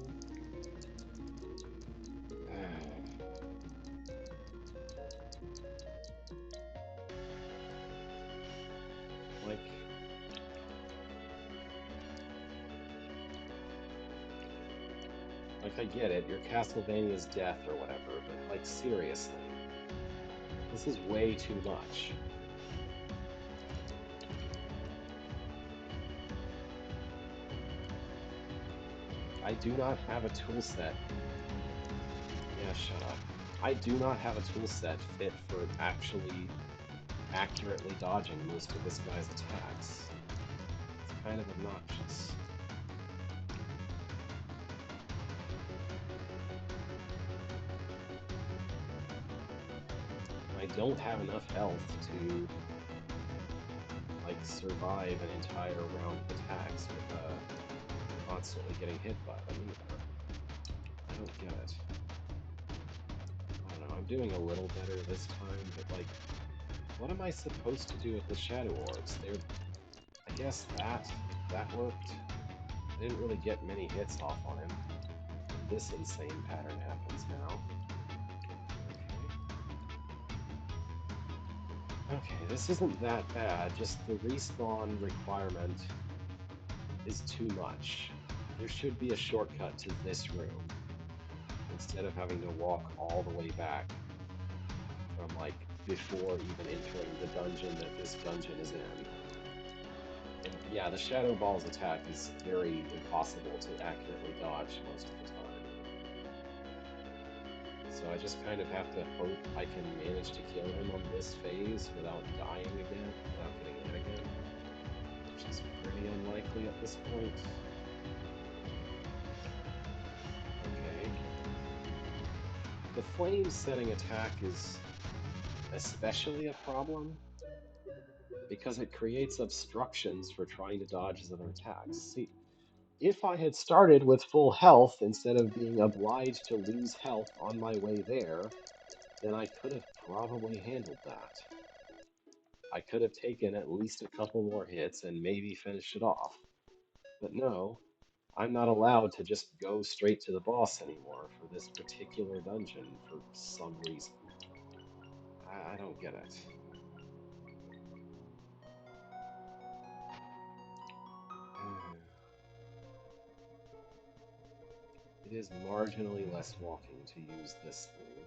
A: like, I get it, your Castlevania's death or whatever, but like seriously, this is way too much. I do not have a tool set. Yeah, shut up. I do not have a tool set fit for actually accurately dodging most of this guy's attacks. It's kind of obnoxious. I don't have enough health to survive an entire round of attacks with constantly getting hit by them either. I don't get it. I don't know, I'm doing a little better this time, but what am I supposed to do with the shadow orbs? I guess that worked. I didn't really get many hits off on him. This insane pattern happens now. Okay, this isn't that bad, just the respawn requirement is too much. There should be a shortcut to this room, instead of having to walk all the way back from before even entering the dungeon that this dungeon is in. And yeah, the Shadow Ball's attack is very impossible to accurately dodge most of the time. So I just kind of have to hope I can manage to kill him on this phase without dying again, without getting hit again, which is pretty unlikely at this point. Okay. The flame setting attack is especially a problem because it creates obstructions for trying to dodge his other attacks. See, if I had started with full health instead of being obliged to lose health on my way there, then I could have probably handled that. I could have taken at least a couple more hits and maybe finished it off. But no, I'm not allowed to just go straight to the boss anymore for this particular dungeon for some reason. I don't get it. It is marginally less walking to use this thing.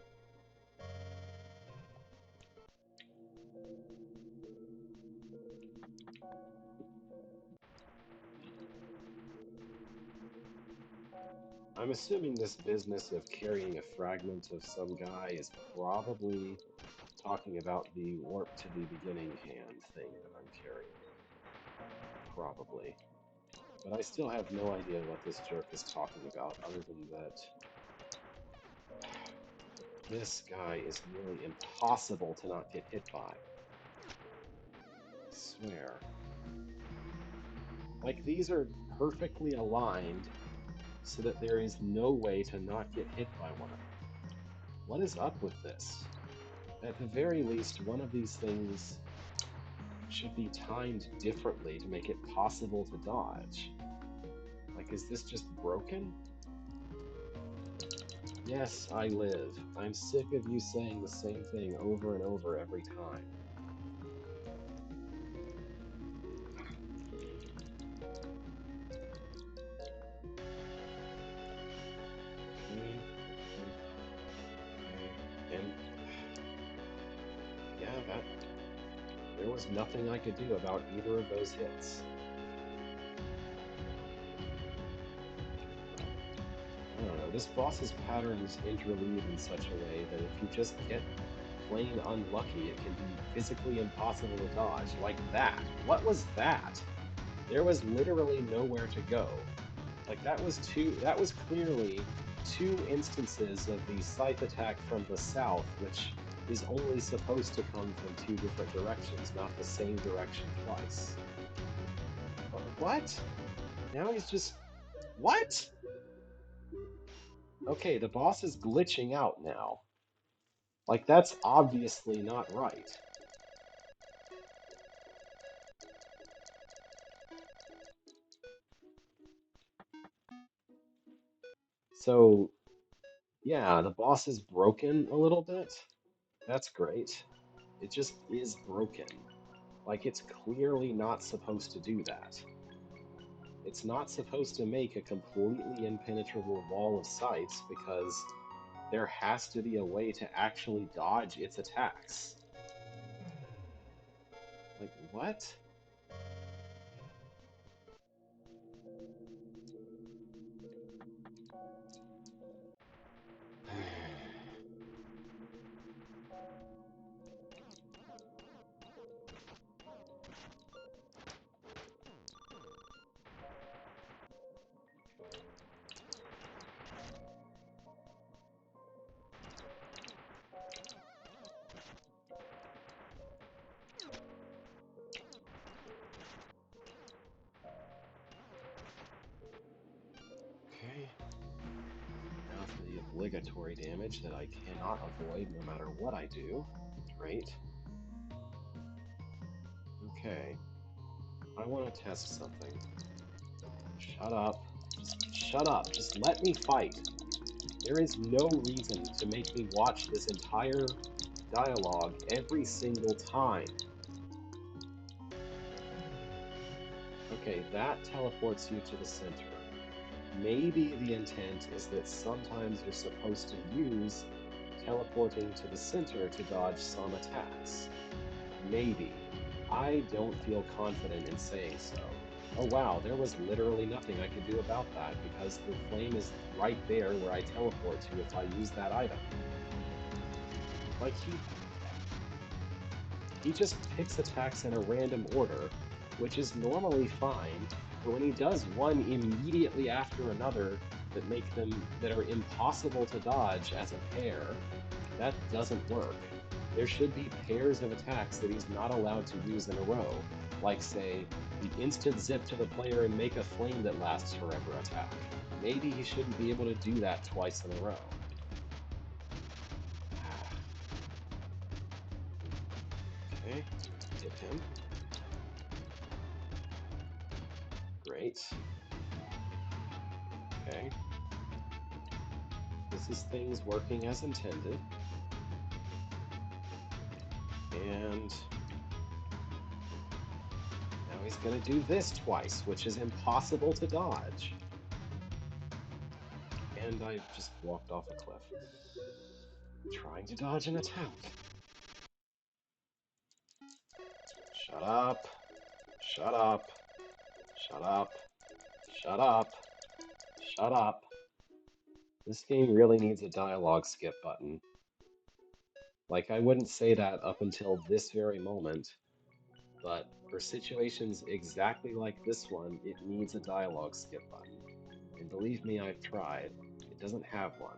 A: I'm assuming this business of carrying a fragment of some guy is probably talking about the warp to the beginning hand thing that I'm carrying. Probably. But I still have no idea what this jerk is talking about, other than that this guy is nearly impossible to not get hit by. I swear. Like, these are perfectly aligned so that there is no way to not get hit by one of them. What is up with this? At the very least, one of these things should be timed differently to make it possible to dodge. Like, is this just broken? Yes, I live. I'm sick of you saying the same thing over and over every time. Okay, and yeah, there was nothing I could do about either of those hits. I don't know, this boss's patterns interleave in such a way that if you just get plain unlucky, it can be physically impossible to dodge. Like that. What was that? There was literally nowhere to go. Like, that was clearly two instances of the scythe attack from the south, which is only supposed to come from two different directions, not the same direction twice. What? Now he's just... What? Okay, the boss is glitching out now. Like, that's obviously not right. So, yeah, the boss is broken a little bit. That's great. It just is broken. Like, it's clearly not supposed to do that. It's not supposed to make a completely impenetrable wall of sights because there has to be a way to actually dodge its attacks. Like, what? Okay. Now for the obligatory damage that I cannot avoid no matter what I do. Great. Okay. I want to test something. Shut up. Just shut up. Just let me fight. There is no reason to make me watch this entire dialogue every single time. Okay, that teleports you to the center. Maybe the intent is that sometimes you're supposed to use teleporting to the center to dodge some attacks. Maybe. I don't feel confident in saying so. Oh wow, there was literally nothing I could do about that because the flame is right there where I teleport to if I use that item. Like, he just picks attacks in a random order, which is normally fine, but when he does one immediately after another that are impossible to dodge as a pair, that doesn't work. There should be pairs of attacks that he's not allowed to use in a row, like, say, the instant zip to the player and make a flame that lasts forever attack. Maybe he shouldn't be able to do that twice in a row. Okay. hit him. Great. Okay. This is things working as intended. And now he's going to do this twice, which is impossible to dodge. And I just walked off a cliff. Trying to dodge an attack. Shut up. Shut up. Shut up. Shut up. Shut up. This game really needs a dialogue skip button. Like, I wouldn't say that up until this very moment, but for situations exactly like this one, it needs a dialogue skip button. And believe me, I've tried. It doesn't have one.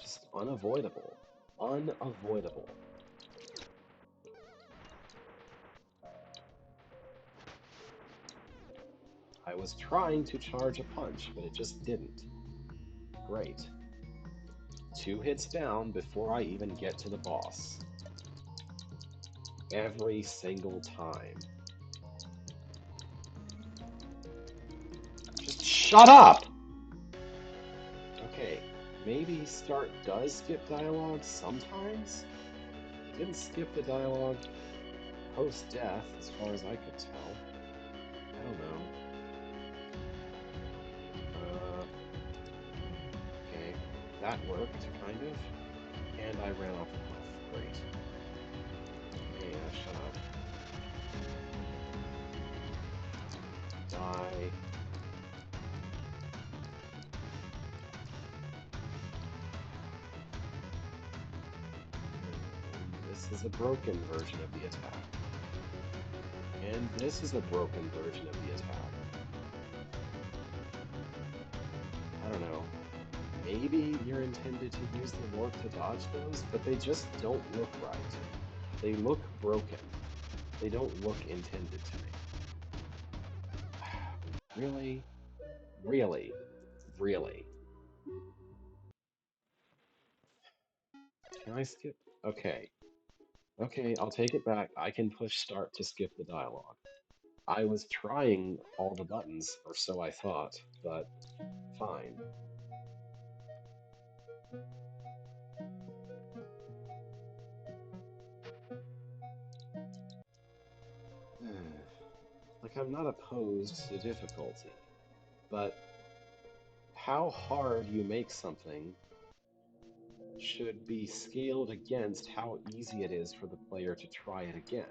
A: Just unavoidable. Unavoidable. I was trying to charge a punch, but it just didn't. Great. 2 hits down before I even get to the boss. Every single time. Just shut up! Okay, maybe Start does skip dialogue sometimes? It didn't skip the dialogue post-death, as far as I could tell. I don't know. Okay, that worked, kind of. And I ran off the cliff. Great. Yeah, shut up. Die. And this is a broken version of the attack. And this is a broken version of the attack. I don't know. Maybe you're intended to use the warp to dodge those, but they just don't look right. They look broken. They don't look intended to me. Really? Really? Really? Can I skip? Okay. Okay, I'll take it back. I can push start to skip the dialogue. I was trying all the buttons, or so I thought, but fine. Like, I'm not opposed to difficulty, but how hard you make something should be scaled against how easy it is for the player to try it again.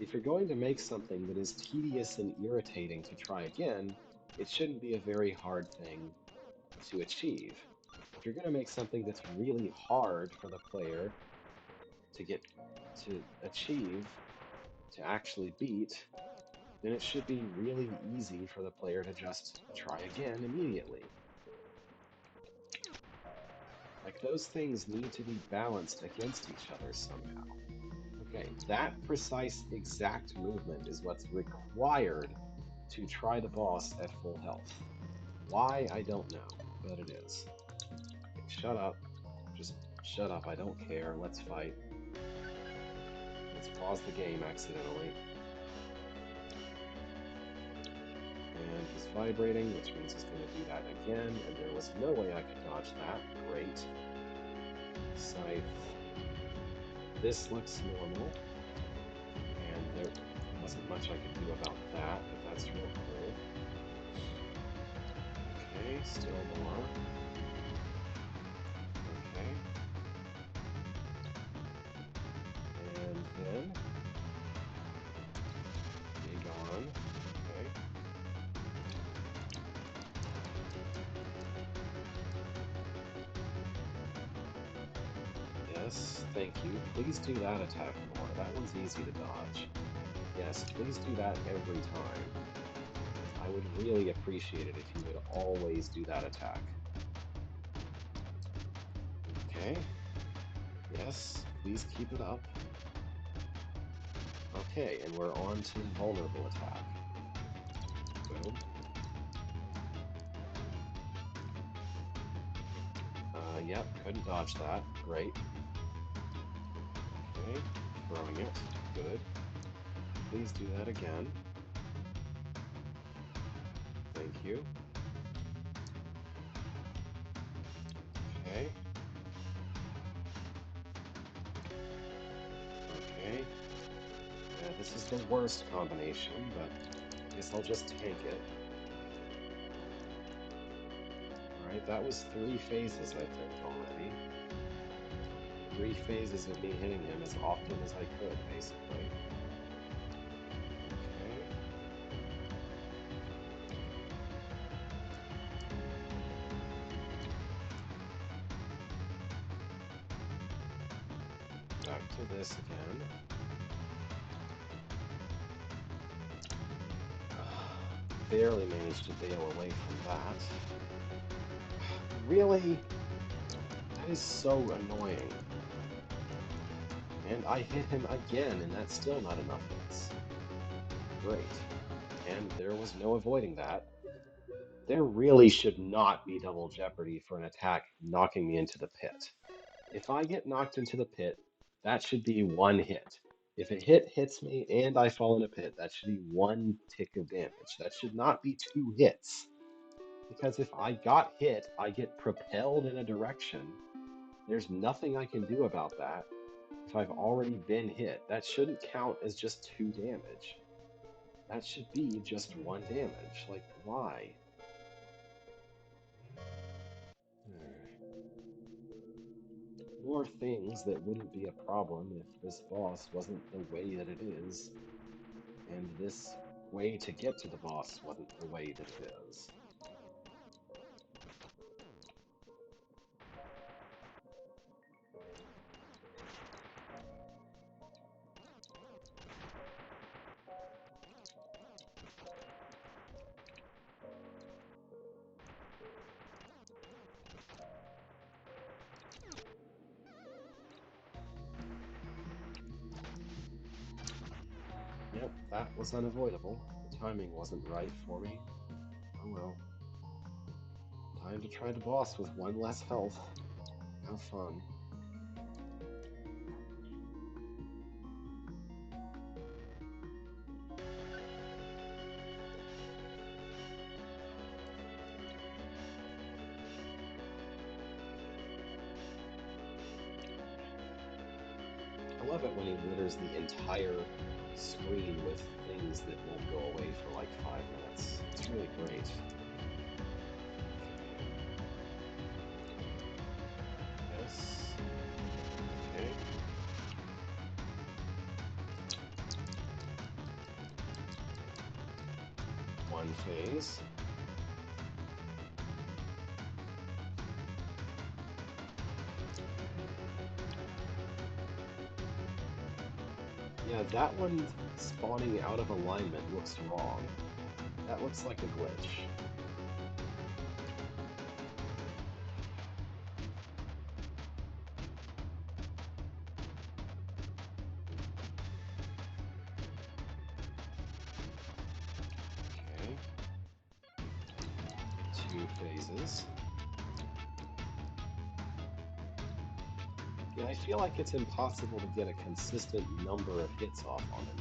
A: If you're going to make something that is tedious and irritating to try again, it shouldn't be a very hard thing to achieve. If you're going to make something that's really hard for the player to get to achieve, to actually beat, then it should be really easy for the player to just try again immediately. Like, those things need to be balanced against each other somehow. Okay, that precise exact movement is what's required to try the boss at full health. Why, I don't know, but it is. Okay, shut up. Just shut up, I don't care. Let's fight. Let's pause the game accidentally. And he's vibrating, which means he's going to do that again, and there was no way I could dodge that. Great. Scythe. This looks normal, and there wasn't much I could do about that, but that's real cool. Okay, still more. Okay. And then be gone. Okay. Yes, thank you. Please do that attack more. That one's easy to dodge. Yes, please do that every time. I would really appreciate it if you would always do that attack. Okay. Yes, please keep it up. Okay, and we're on to vulnerable attack. Boom. Yep, couldn't dodge that. Great. Okay, throwing it. Good. Please do that again. Thank you. Okay. Okay. Yeah, this is the worst combination, but I guess I'll just tank it. Alright, that was 3 phases, I think, already. 3 phases of me hitting him as often as I could, basically. Okay. Back to this again. Barely managed to bail away from that. Really? That is so annoying. And I hit him again, and that's still not enough hits. Great. And there was no avoiding that. There really should not be double jeopardy for an attack knocking me into the pit. If I get knocked into the pit, that should be one hit. If a hit hits me and I fall in a pit, that should be one tick of damage. That should not be 2 hits. Because if I got hit, I get propelled in a direction. There's nothing I can do about that if I've already been hit. That shouldn't count as just 2 damage. That should be just 1 damage. Like, why? More things that wouldn't be a problem if this boss wasn't the way that it is, and this way to get to the boss wasn't the way that it is. Yep, that was unavoidable. The timing wasn't right for me. Oh well. Time to try the boss with 1 less health. Have fun. I love it when he litters the entire screen with things that won't go away for like 5 minutes. It's really great. Okay. Yes. Okay. 1 phase. Yeah, that one spawning out of alignment looks wrong. That looks like a glitch. Okay. 2 phases. Yeah, I feel like it's impossible to get a consistent number of hits off on him.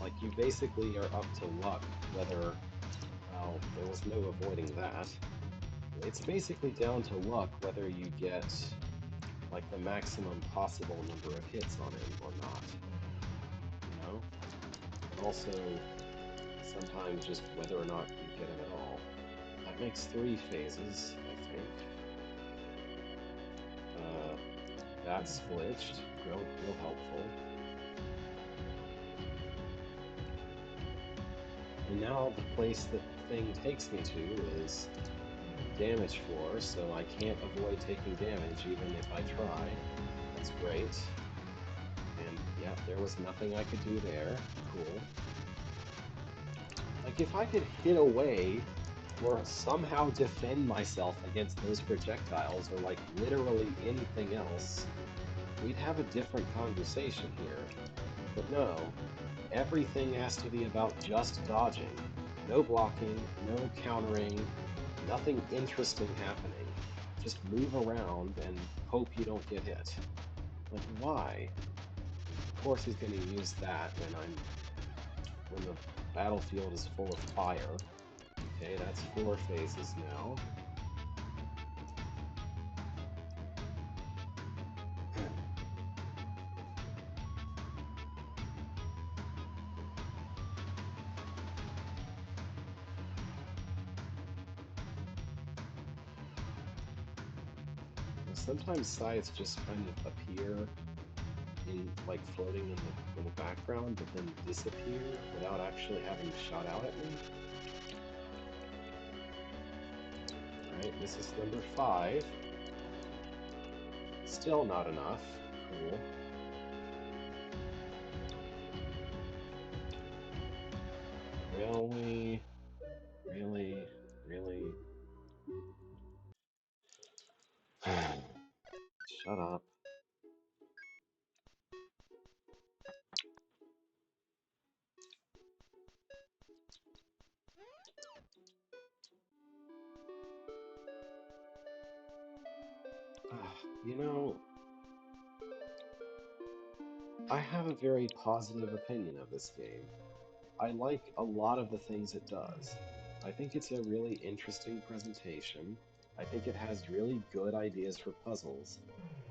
A: Like, you basically are up to luck whether, well, there was no avoiding that. It's basically down to luck whether you get, like, the maximum possible number of hits on him or not, you know? And also, sometimes just whether or not you get him at all. That makes 3 phases, I think. Uh, that's glitched. Real helpful. And now the place that the thing takes me to is damage floor, so I can't avoid taking damage even if I try. That's great. And yeah, there was nothing I could do there. Cool. Like, if I could hit away or somehow defend myself against those projectiles or, like, literally anything else, we'd have a different conversation here. But no, everything has to be about just dodging. No blocking, no countering, nothing interesting happening. Just move around and hope you don't get hit. Like, why? Of course he's going to use that when the battlefield is full of fire. Okay, that's 4 phases now. Sometimes sights just kind of appear in, like, floating in the background, but then disappear without actually having shot out at me. All right, this is number 5. Still not enough. Cool. Really, really, really. Shut up. You know, I have a very positive opinion of this game. I like a lot of the things it does. I think it's a really interesting presentation. I think it has really good ideas for puzzles.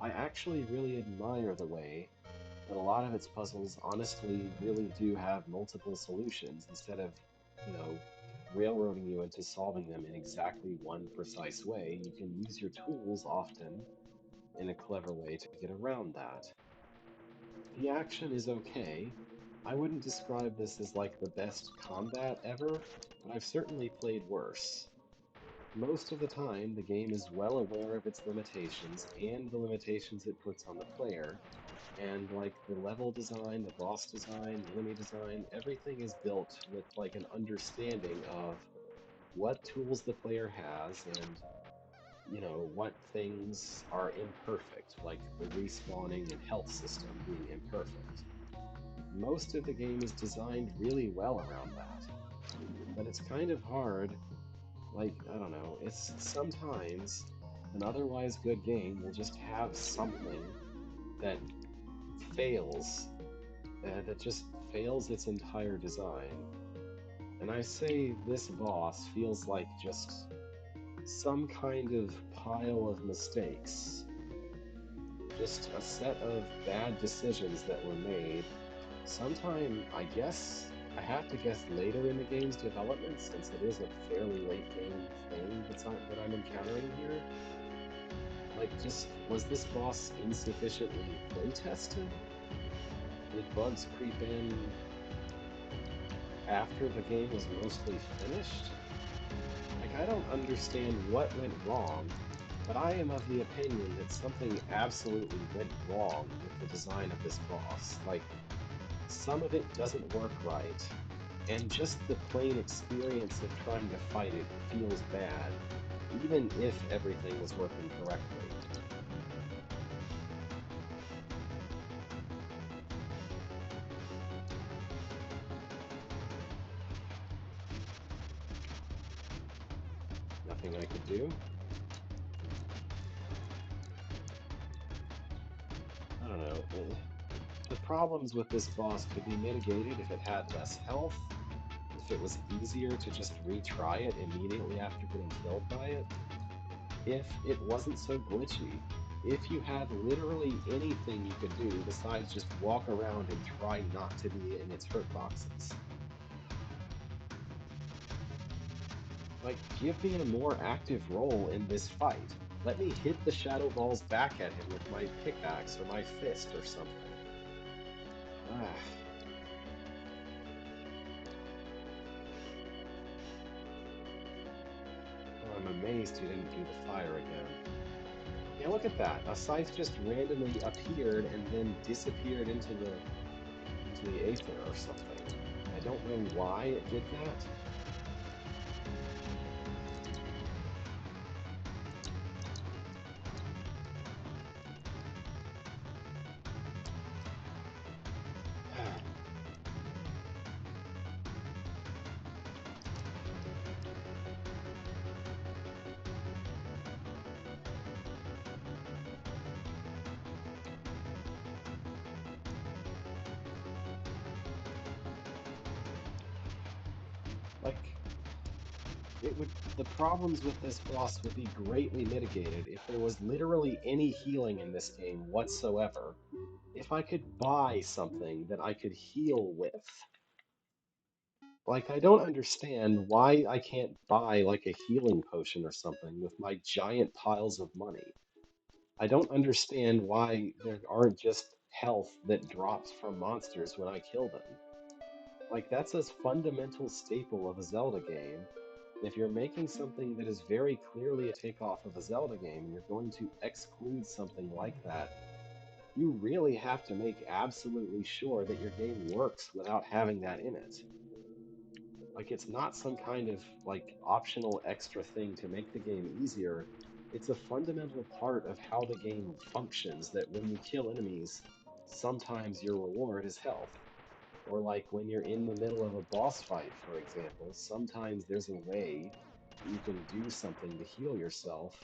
A: I actually really admire the way that a lot of its puzzles honestly really do have multiple solutions instead of, you know, railroading you into solving them in exactly one precise way. You can use your tools often in a clever way to get around that. The action is okay. I wouldn't describe this as like the best combat ever, but I've certainly played worse. Most of the time, the game is well aware of its limitations and the limitations it puts on the player, and like the level design, the boss design, the enemy design, everything is built with like an understanding of what tools the player has and, what things are imperfect, like the respawning and health system being imperfect. Most of the game is designed really well around that, but it's kind of hard. Like, I don't know, it's sometimes an otherwise good game will just have something that fails, that just fails its entire design. And I say this boss feels like just some kind of pile of mistakes, just a set of bad decisions that were made sometime, I guess, I have to guess later in the game's development, since it is a fairly late game thing that I'm encountering here. Like, just, was this boss insufficiently play tested? Did bugs creep in after the game was mostly finished? Like, I don't understand what went wrong, but I am of the opinion that something absolutely went wrong with the design of this boss. Like, some of it doesn't work right, and just the plain experience of trying to fight it feels bad, even if everything was working correctly. Nothing I could do? I don't know. The problems with this boss could be mitigated if it had less health, if it was easier to just retry it immediately after getting killed by it, if it wasn't so glitchy, if you had literally anything you could do besides just walk around and try not to be in its hurt boxes. Like, give me a more active role in this fight. Let me hit the shadow balls back at him with my pickaxe or my fist or something. Ah, oh, I'm amazed he didn't do the fire again. Yeah, look at that. A scythe just randomly appeared and then disappeared into the aether or something. I don't know why it did that. Like, it would the problems with this boss would be greatly mitigated if there was literally any healing in this game whatsoever. If I could buy something that I could heal with. Like, I don't understand why I can't buy like a healing potion or something with my giant piles of money. I don't understand why there aren't just health that drops from monsters when I kill them. Like, that's a fundamental staple of a Zelda game. And if you're making something that is very clearly a takeoff of a Zelda game and you're going to exclude something like that, you really have to make absolutely sure that your game works without having that in it. Like, it's not some kind of like optional extra thing to make the game easier. It's a fundamental part of how the game functions that when you kill enemies, sometimes your reward is health. Or like when you're in the middle of a boss fight, for example, sometimes there's a way that you can do something to heal yourself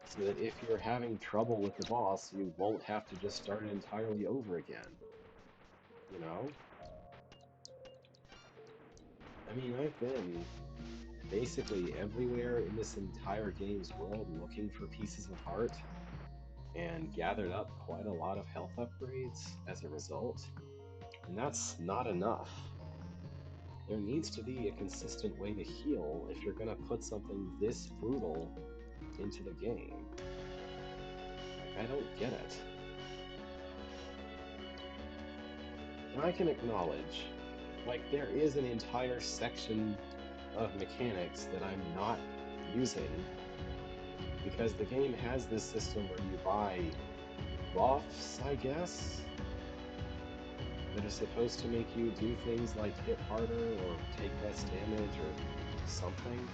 A: so that if you're having trouble with the boss, you won't have to just start it entirely over again. You know? I mean, I've been basically everywhere in this entire game's world looking for pieces of heart and gathered up quite a lot of health upgrades as a result. And that's not enough. There needs to be a consistent way to heal if you're going to put something this brutal into the game. Like, I don't get it. And I can acknowledge, like, there is an entire section of mechanics that I'm not using because the game has this system where you buy buffs, I guess, that are supposed to make you do things like hit harder or take less damage or something.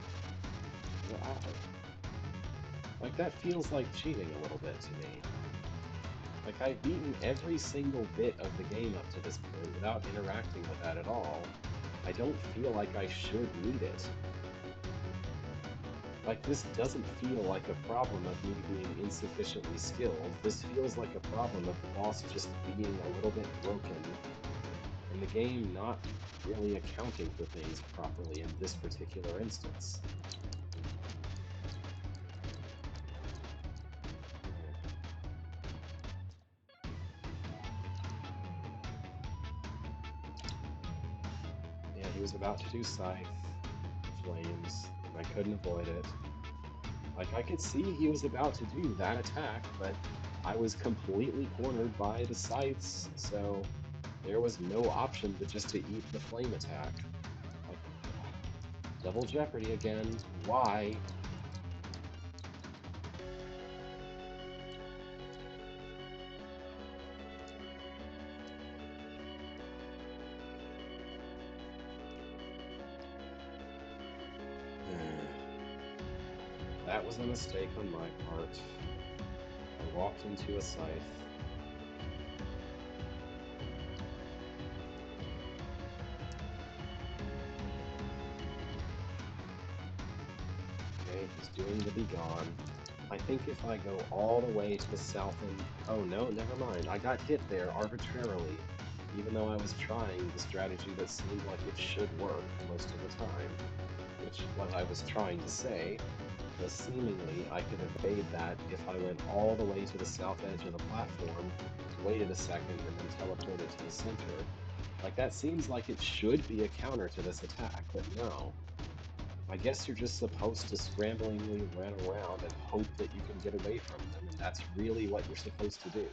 A: Like, that feels like cheating a little bit to me. Like, I've beaten every single bit of the game up to this point without interacting with that at all. I don't feel like I should need it. Like, this doesn't feel like a problem of me being insufficiently skilled. This feels like a problem of the boss just being a little bit broken and the game not really accounting for things properly in this particular instance. Yeah, he was about to do Scythe Flames, and I couldn't avoid it. Like, I could see he was about to do that attack, but I was completely cornered by the scythes, so there was no option but just to eat the flame attack. Like, double jeopardy again. Why? That was a mistake on my part. I walked into a scythe. Okay, he's doing the Be Gone. I think if I go all the way to the south end... Oh no, never mind. I got hit there arbitrarily, even though I was trying the strategy that seemed like it should work most of the time. Which, what I was trying to say was seemingly I could evade that if I went all the way to the south edge of the platform, waited a second, and then teleported to the center. Like, that seems like it should be a counter to this attack, but no. I guess you're just supposed to scramblingly run around and hope that you can get away from them, and that's really what you're supposed to do.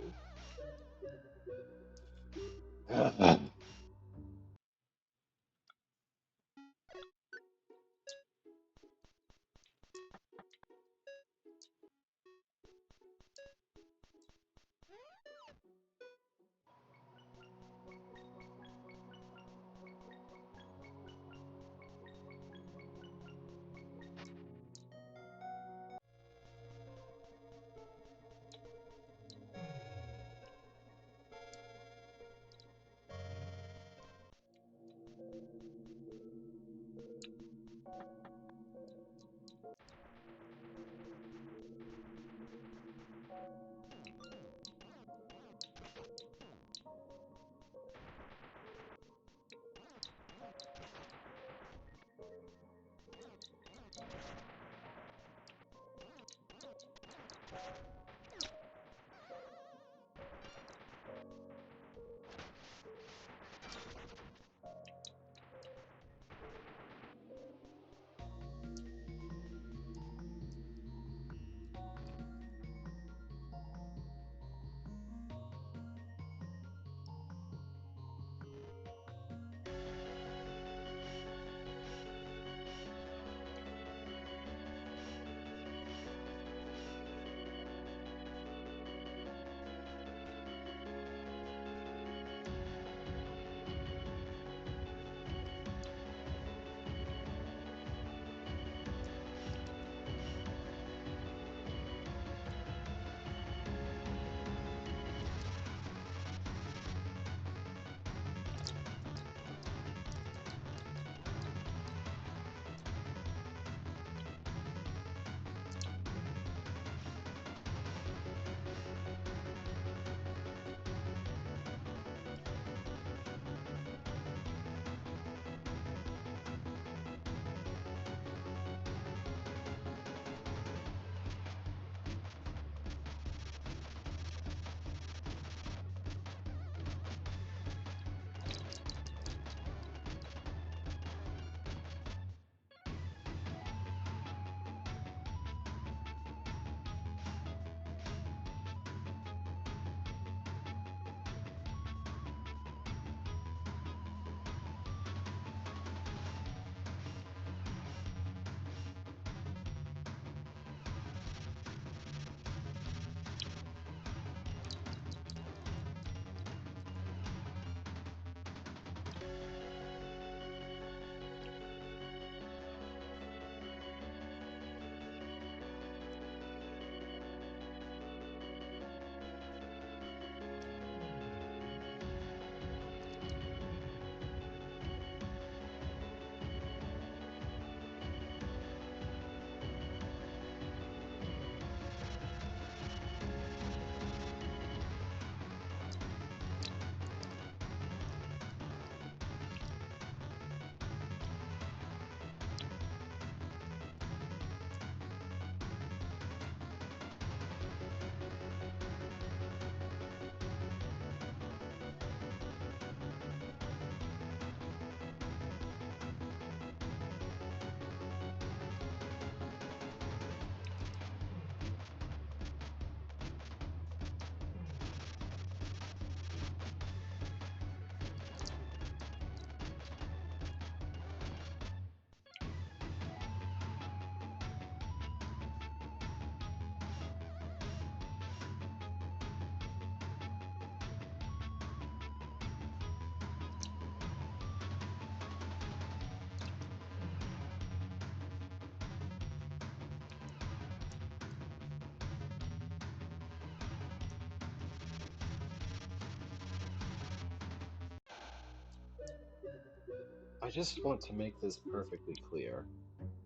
A: just want to make this perfectly clear.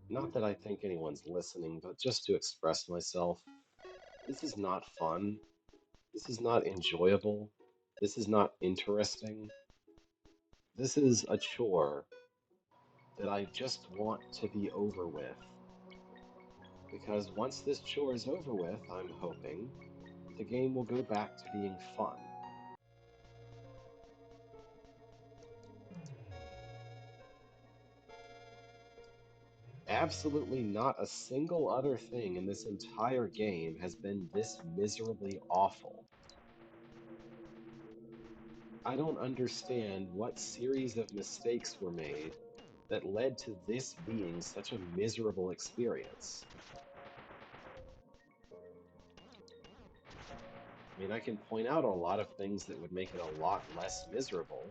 A: Not that I think anyone's listening, but just to express myself. This is not fun. This is not enjoyable. This is not interesting. This is a chore that I just want to be over with. Because once this chore is over with, I'm hoping the game will go back to being fun. Absolutely not a single other thing in this entire game has been this miserably awful. I don't understand what series of mistakes were made that led to this being such a miserable experience. I mean, I can point out a lot of things that would make it a lot less miserable,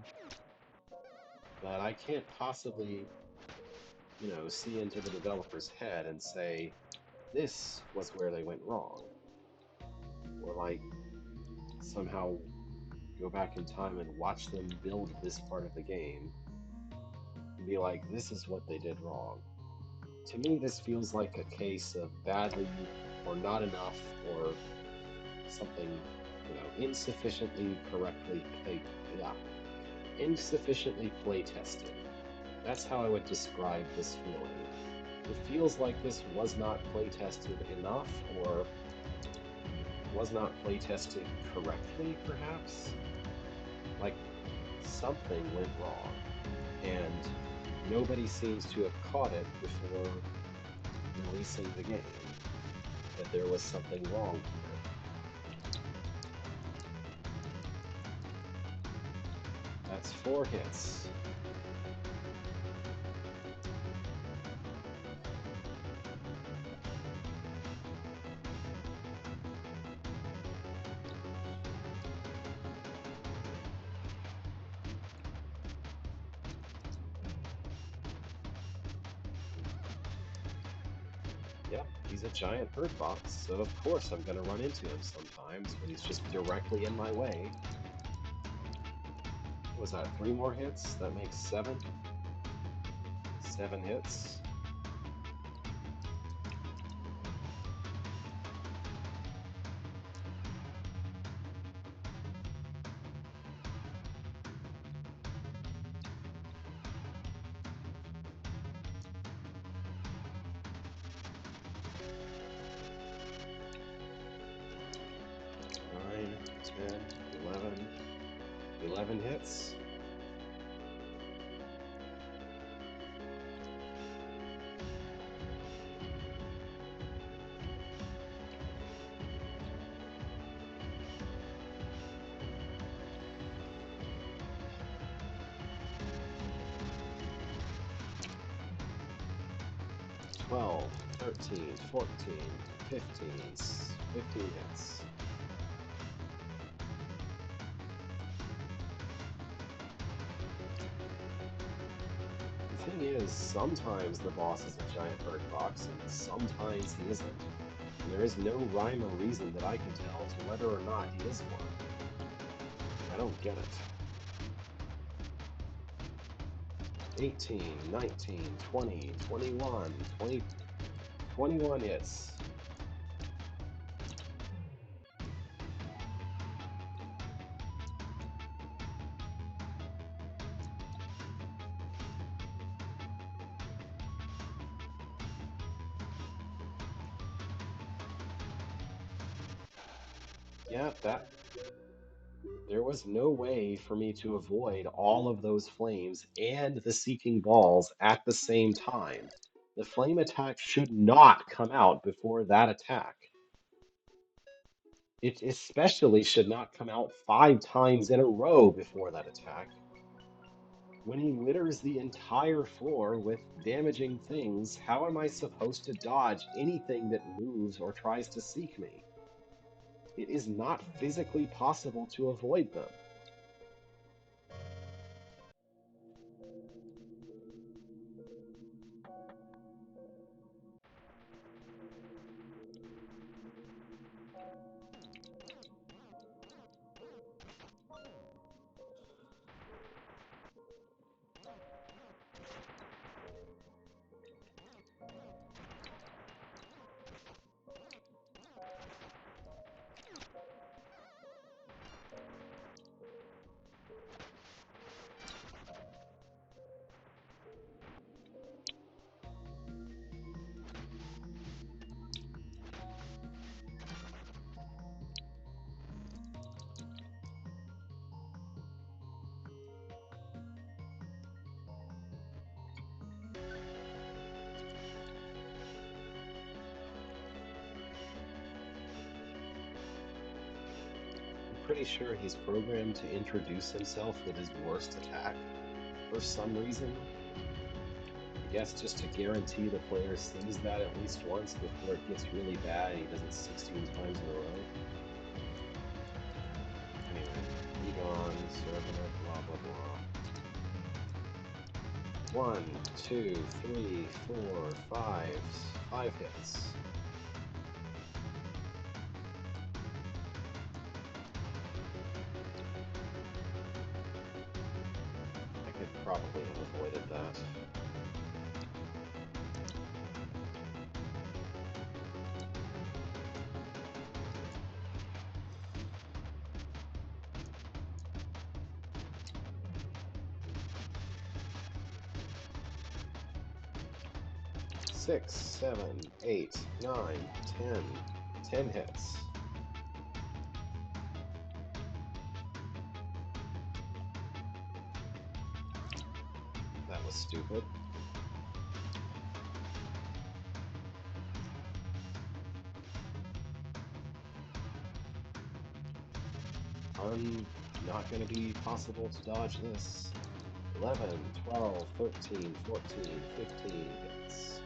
A: but I can't possibly, see into the developer's head and say, this was where they went wrong. Or like somehow go back in time and watch them build this part of the game and be like, this is what they did wrong. To me, this feels like a case of badly or not enough or something, insufficiently yeah, insufficiently play tested. That's how I would describe this feeling. It feels like this was not play tested enough or was not play tested correctly, perhaps. Like something went wrong, and nobody seems to have caught it before releasing the game that there was something wrong here. That's 4 hits. Yep, he's a giant bird box, so of course I'm gonna run into him sometimes when he's just directly in my way. What was that, 3 more hits? That makes 7. 7 hits. 9, 10, 11. 11 hits. Twelve, 13, 14, 15, 15 hits. The thing is, sometimes the boss is a giant bird box, and sometimes he isn't. And there is no rhyme or reason that I can tell to whether or not he is one. I don't get it. 18, 19, 20, 21, 20, 21 hits. Yeah, that there was no way for me to avoid all of those flames and the seeking balls at the same time. The flame attack should not come out before that attack. It especially should not come out 5 times in a row before that attack. When he litters the entire floor with damaging things, how am I supposed to dodge anything that moves or tries to seek me? It is not physically possible to avoid them. pretty sure he's programmed to introduce himself with his worst attack for some reason. I guess just to guarantee the player sees that at least once before it gets really bad and he does it 16 times in a row. Anyway, Egon, Servant, blah blah blah. 1, 2, 3, 4, 5. 5 hits. I could probably have avoided that. Six, 7, 8, 9, 10. 10 hits. That was stupid. Not going to be possible to dodge this. 11, 12, 13, 14, 15 hits.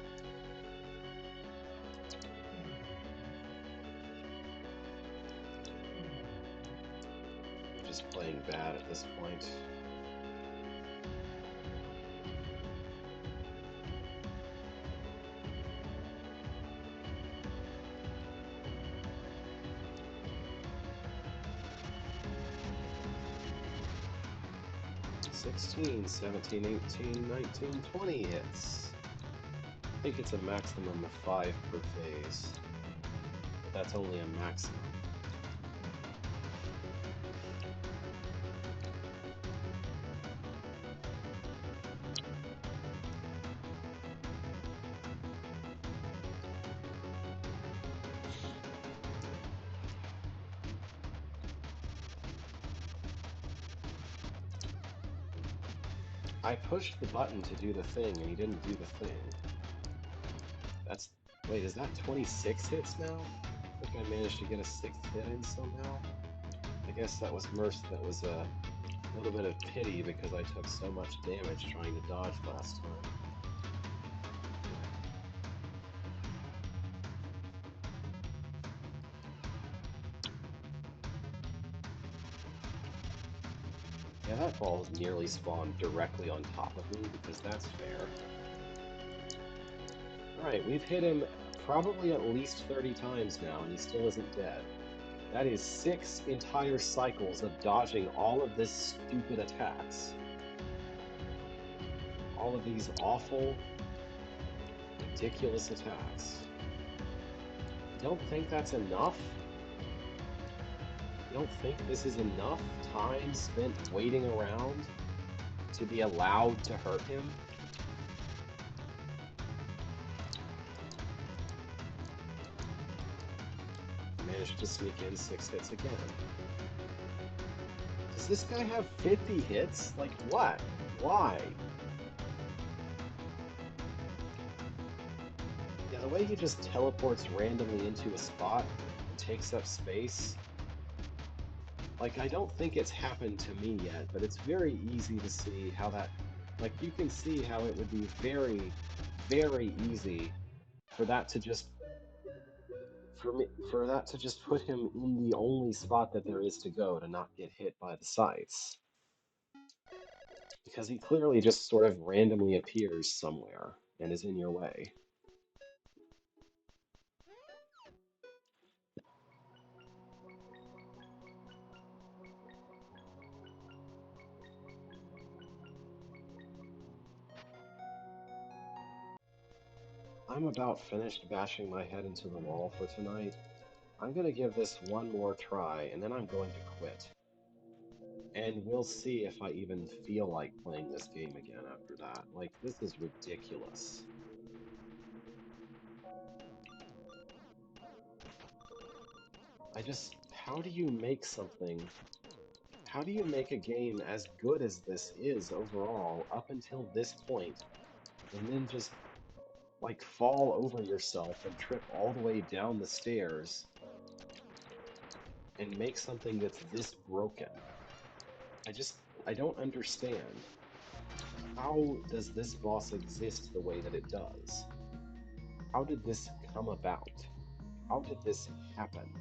A: I'm just playing bad at this point. $16, 17, 18, 19, 20 hits. I think it's a maximum of 5 per phase, but that's only a maximum. I pushed the button to do the thing, and he didn't do the thing. That's... Wait, is that 26 hits now? I think I managed to get a 6th hit in somehow. I guess that was that was a little bit of pity because I took so much damage trying to dodge last time. Yeah, that ball's nearly spawned directly on top of me because that's fair. Alright, we've hit him probably at least 30 times now and he still isn't dead. That is 6 entire cycles of dodging all of this stupid attacks. All of these awful, ridiculous attacks. You don't think that's enough? You don't think this is enough time spent waiting around to be allowed to hurt him? Managed to sneak in 6 hits again. Does this guy have 50 hits? Like what? Why? Yeah, the way he just teleports randomly into a spot and takes up space. Like, I don't think it's happened to me yet, but it's very easy to see how that... Like, you can see how it would be very, very easy for that to just... For that to just put him in the only spot that there is to go to not get hit by the sights. Because he clearly just sort of randomly appears somewhere and is in your way. I'm about finished bashing my head into the wall for tonight. I'm going to give this one more try, and then I'm going to quit. And we'll see if I even feel like playing this game again after that. Like, this is ridiculous. How do you make something... How do you make a game as good as this is overall up until this point, and then just, like, fall over yourself and trip all the way down the stairs and make something that's this broken? I just, I don't understand. How does this boss exist the way that it does? How did this come about? How did this happen?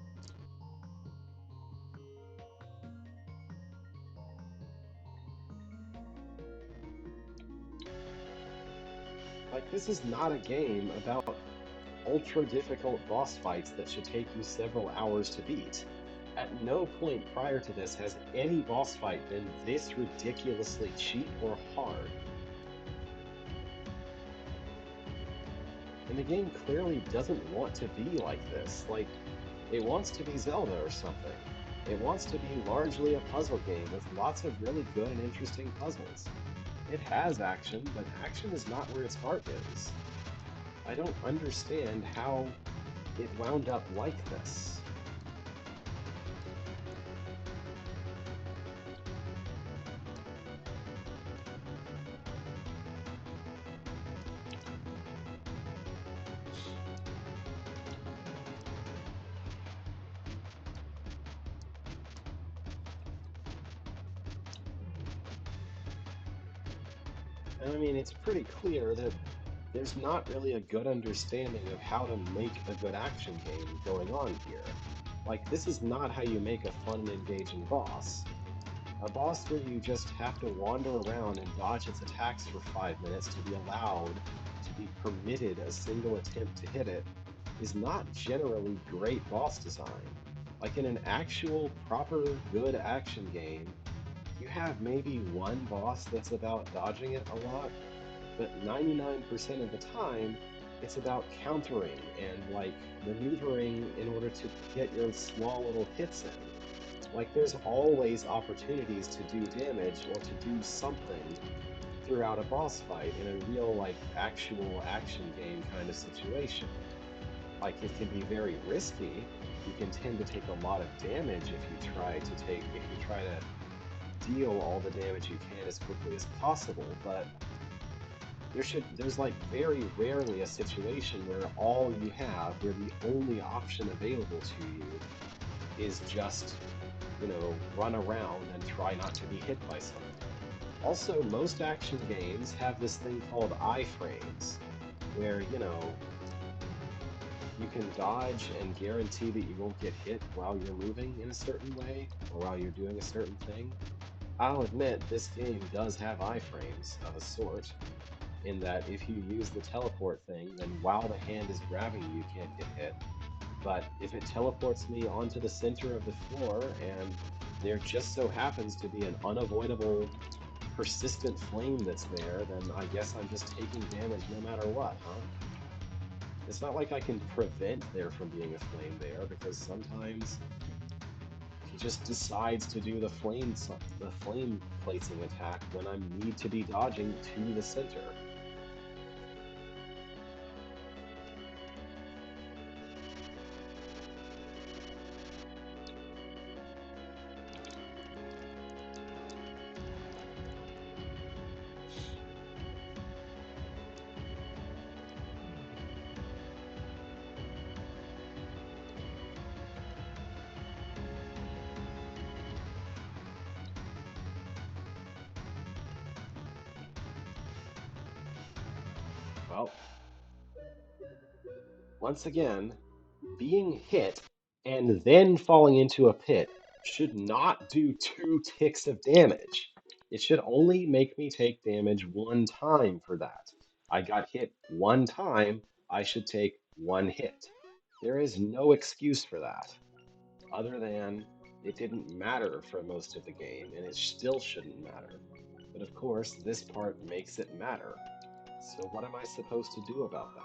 A: Like, this is not a game about ultra difficult boss fights that should take you several hours to beat. At no point prior to this has any boss fight been this ridiculously cheap or hard. And the game clearly doesn't want to be like this. Like, it wants to be Zelda or something. It wants to be largely a puzzle game with lots of really good and interesting puzzles. It has action, but action is not where its heart is. I don't understand how it wound up like this. And I mean, it's pretty clear that there's not really a good understanding of how to make a good action game going on here. Like, this is not how you make a fun and engaging boss. A boss where you just have to wander around and dodge its attacks for 5 minutes to be allowed, to be permitted a single attempt to hit it, is not generally great boss design. Like in an actual, proper, good action game, you have maybe one boss that's about dodging it a lot, but 99% of the time, it's about countering and like maneuvering in order to get your small little hits in. Like there's always opportunities to do damage or to do something throughout a boss fight in a real like actual action game kind of situation. Like it can be very risky. You can tend to take a lot of damage if you try to deal all the damage you can as quickly as possible, but there's like very rarely a situation where the only option available to you is just, run around and try not to be hit by something. Also, most action games have this thing called iframes, where, you can dodge and guarantee that you won't get hit while you're moving in a certain way or while you're doing a certain thing. I'll admit this game does have iframes of a sort, in that if you use the teleport thing, then while the hand is grabbing you, you can't get hit. But if it teleports me onto the center of the floor and there just so happens to be an unavoidable, persistent flame that's there, then I guess I'm just taking damage no matter what, huh? It's not like I can prevent there from being a flame there, because sometimes he just decides to do the flame placing attack when I need to be dodging to the center. Well, once again, being hit and then falling into a pit should not do 2 ticks of damage. It should only make me take damage one time for that. I got hit one time, I should take one hit. There is no excuse for that, other than it didn't matter for most of the game, and it still shouldn't matter. But of course, this part makes it matter. So what am I supposed to do about that?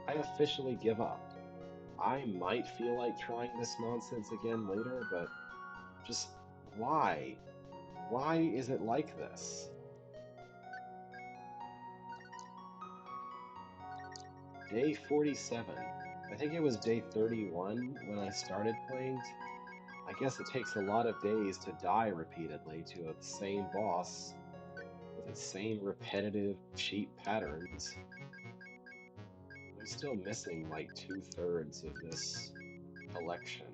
A: I officially give up. I might feel like trying this nonsense again later, but just why? Why is it like this? Day 47. I think it was day 31 when I started playing. I guess it takes a lot of days to die repeatedly to the same boss with the same repetitive, cheap patterns. I'm still missing like 2/3 of this. election.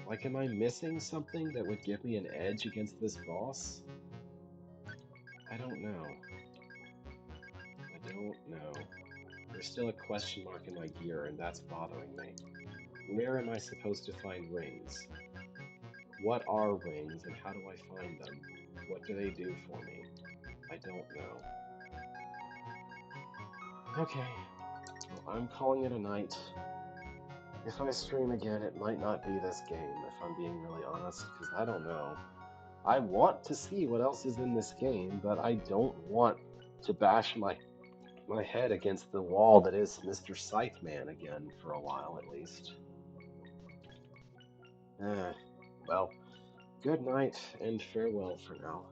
A: Like, am I missing something that would give me an edge against this boss? I don't know. I don't know. There's still a question mark in my gear, and that's bothering me. Where am I supposed to find rings? What are rings, and how do I find them? What do they do for me? I don't know. Okay, well, I'm calling it a night. If I stream again, it might not be this game, if I'm being really honest, because I don't know. I want to see what else is in this game, but I don't want to bash my head against the wall that is Mr. Scythe Man again for a while at least. Eh, well, good night and farewell for now.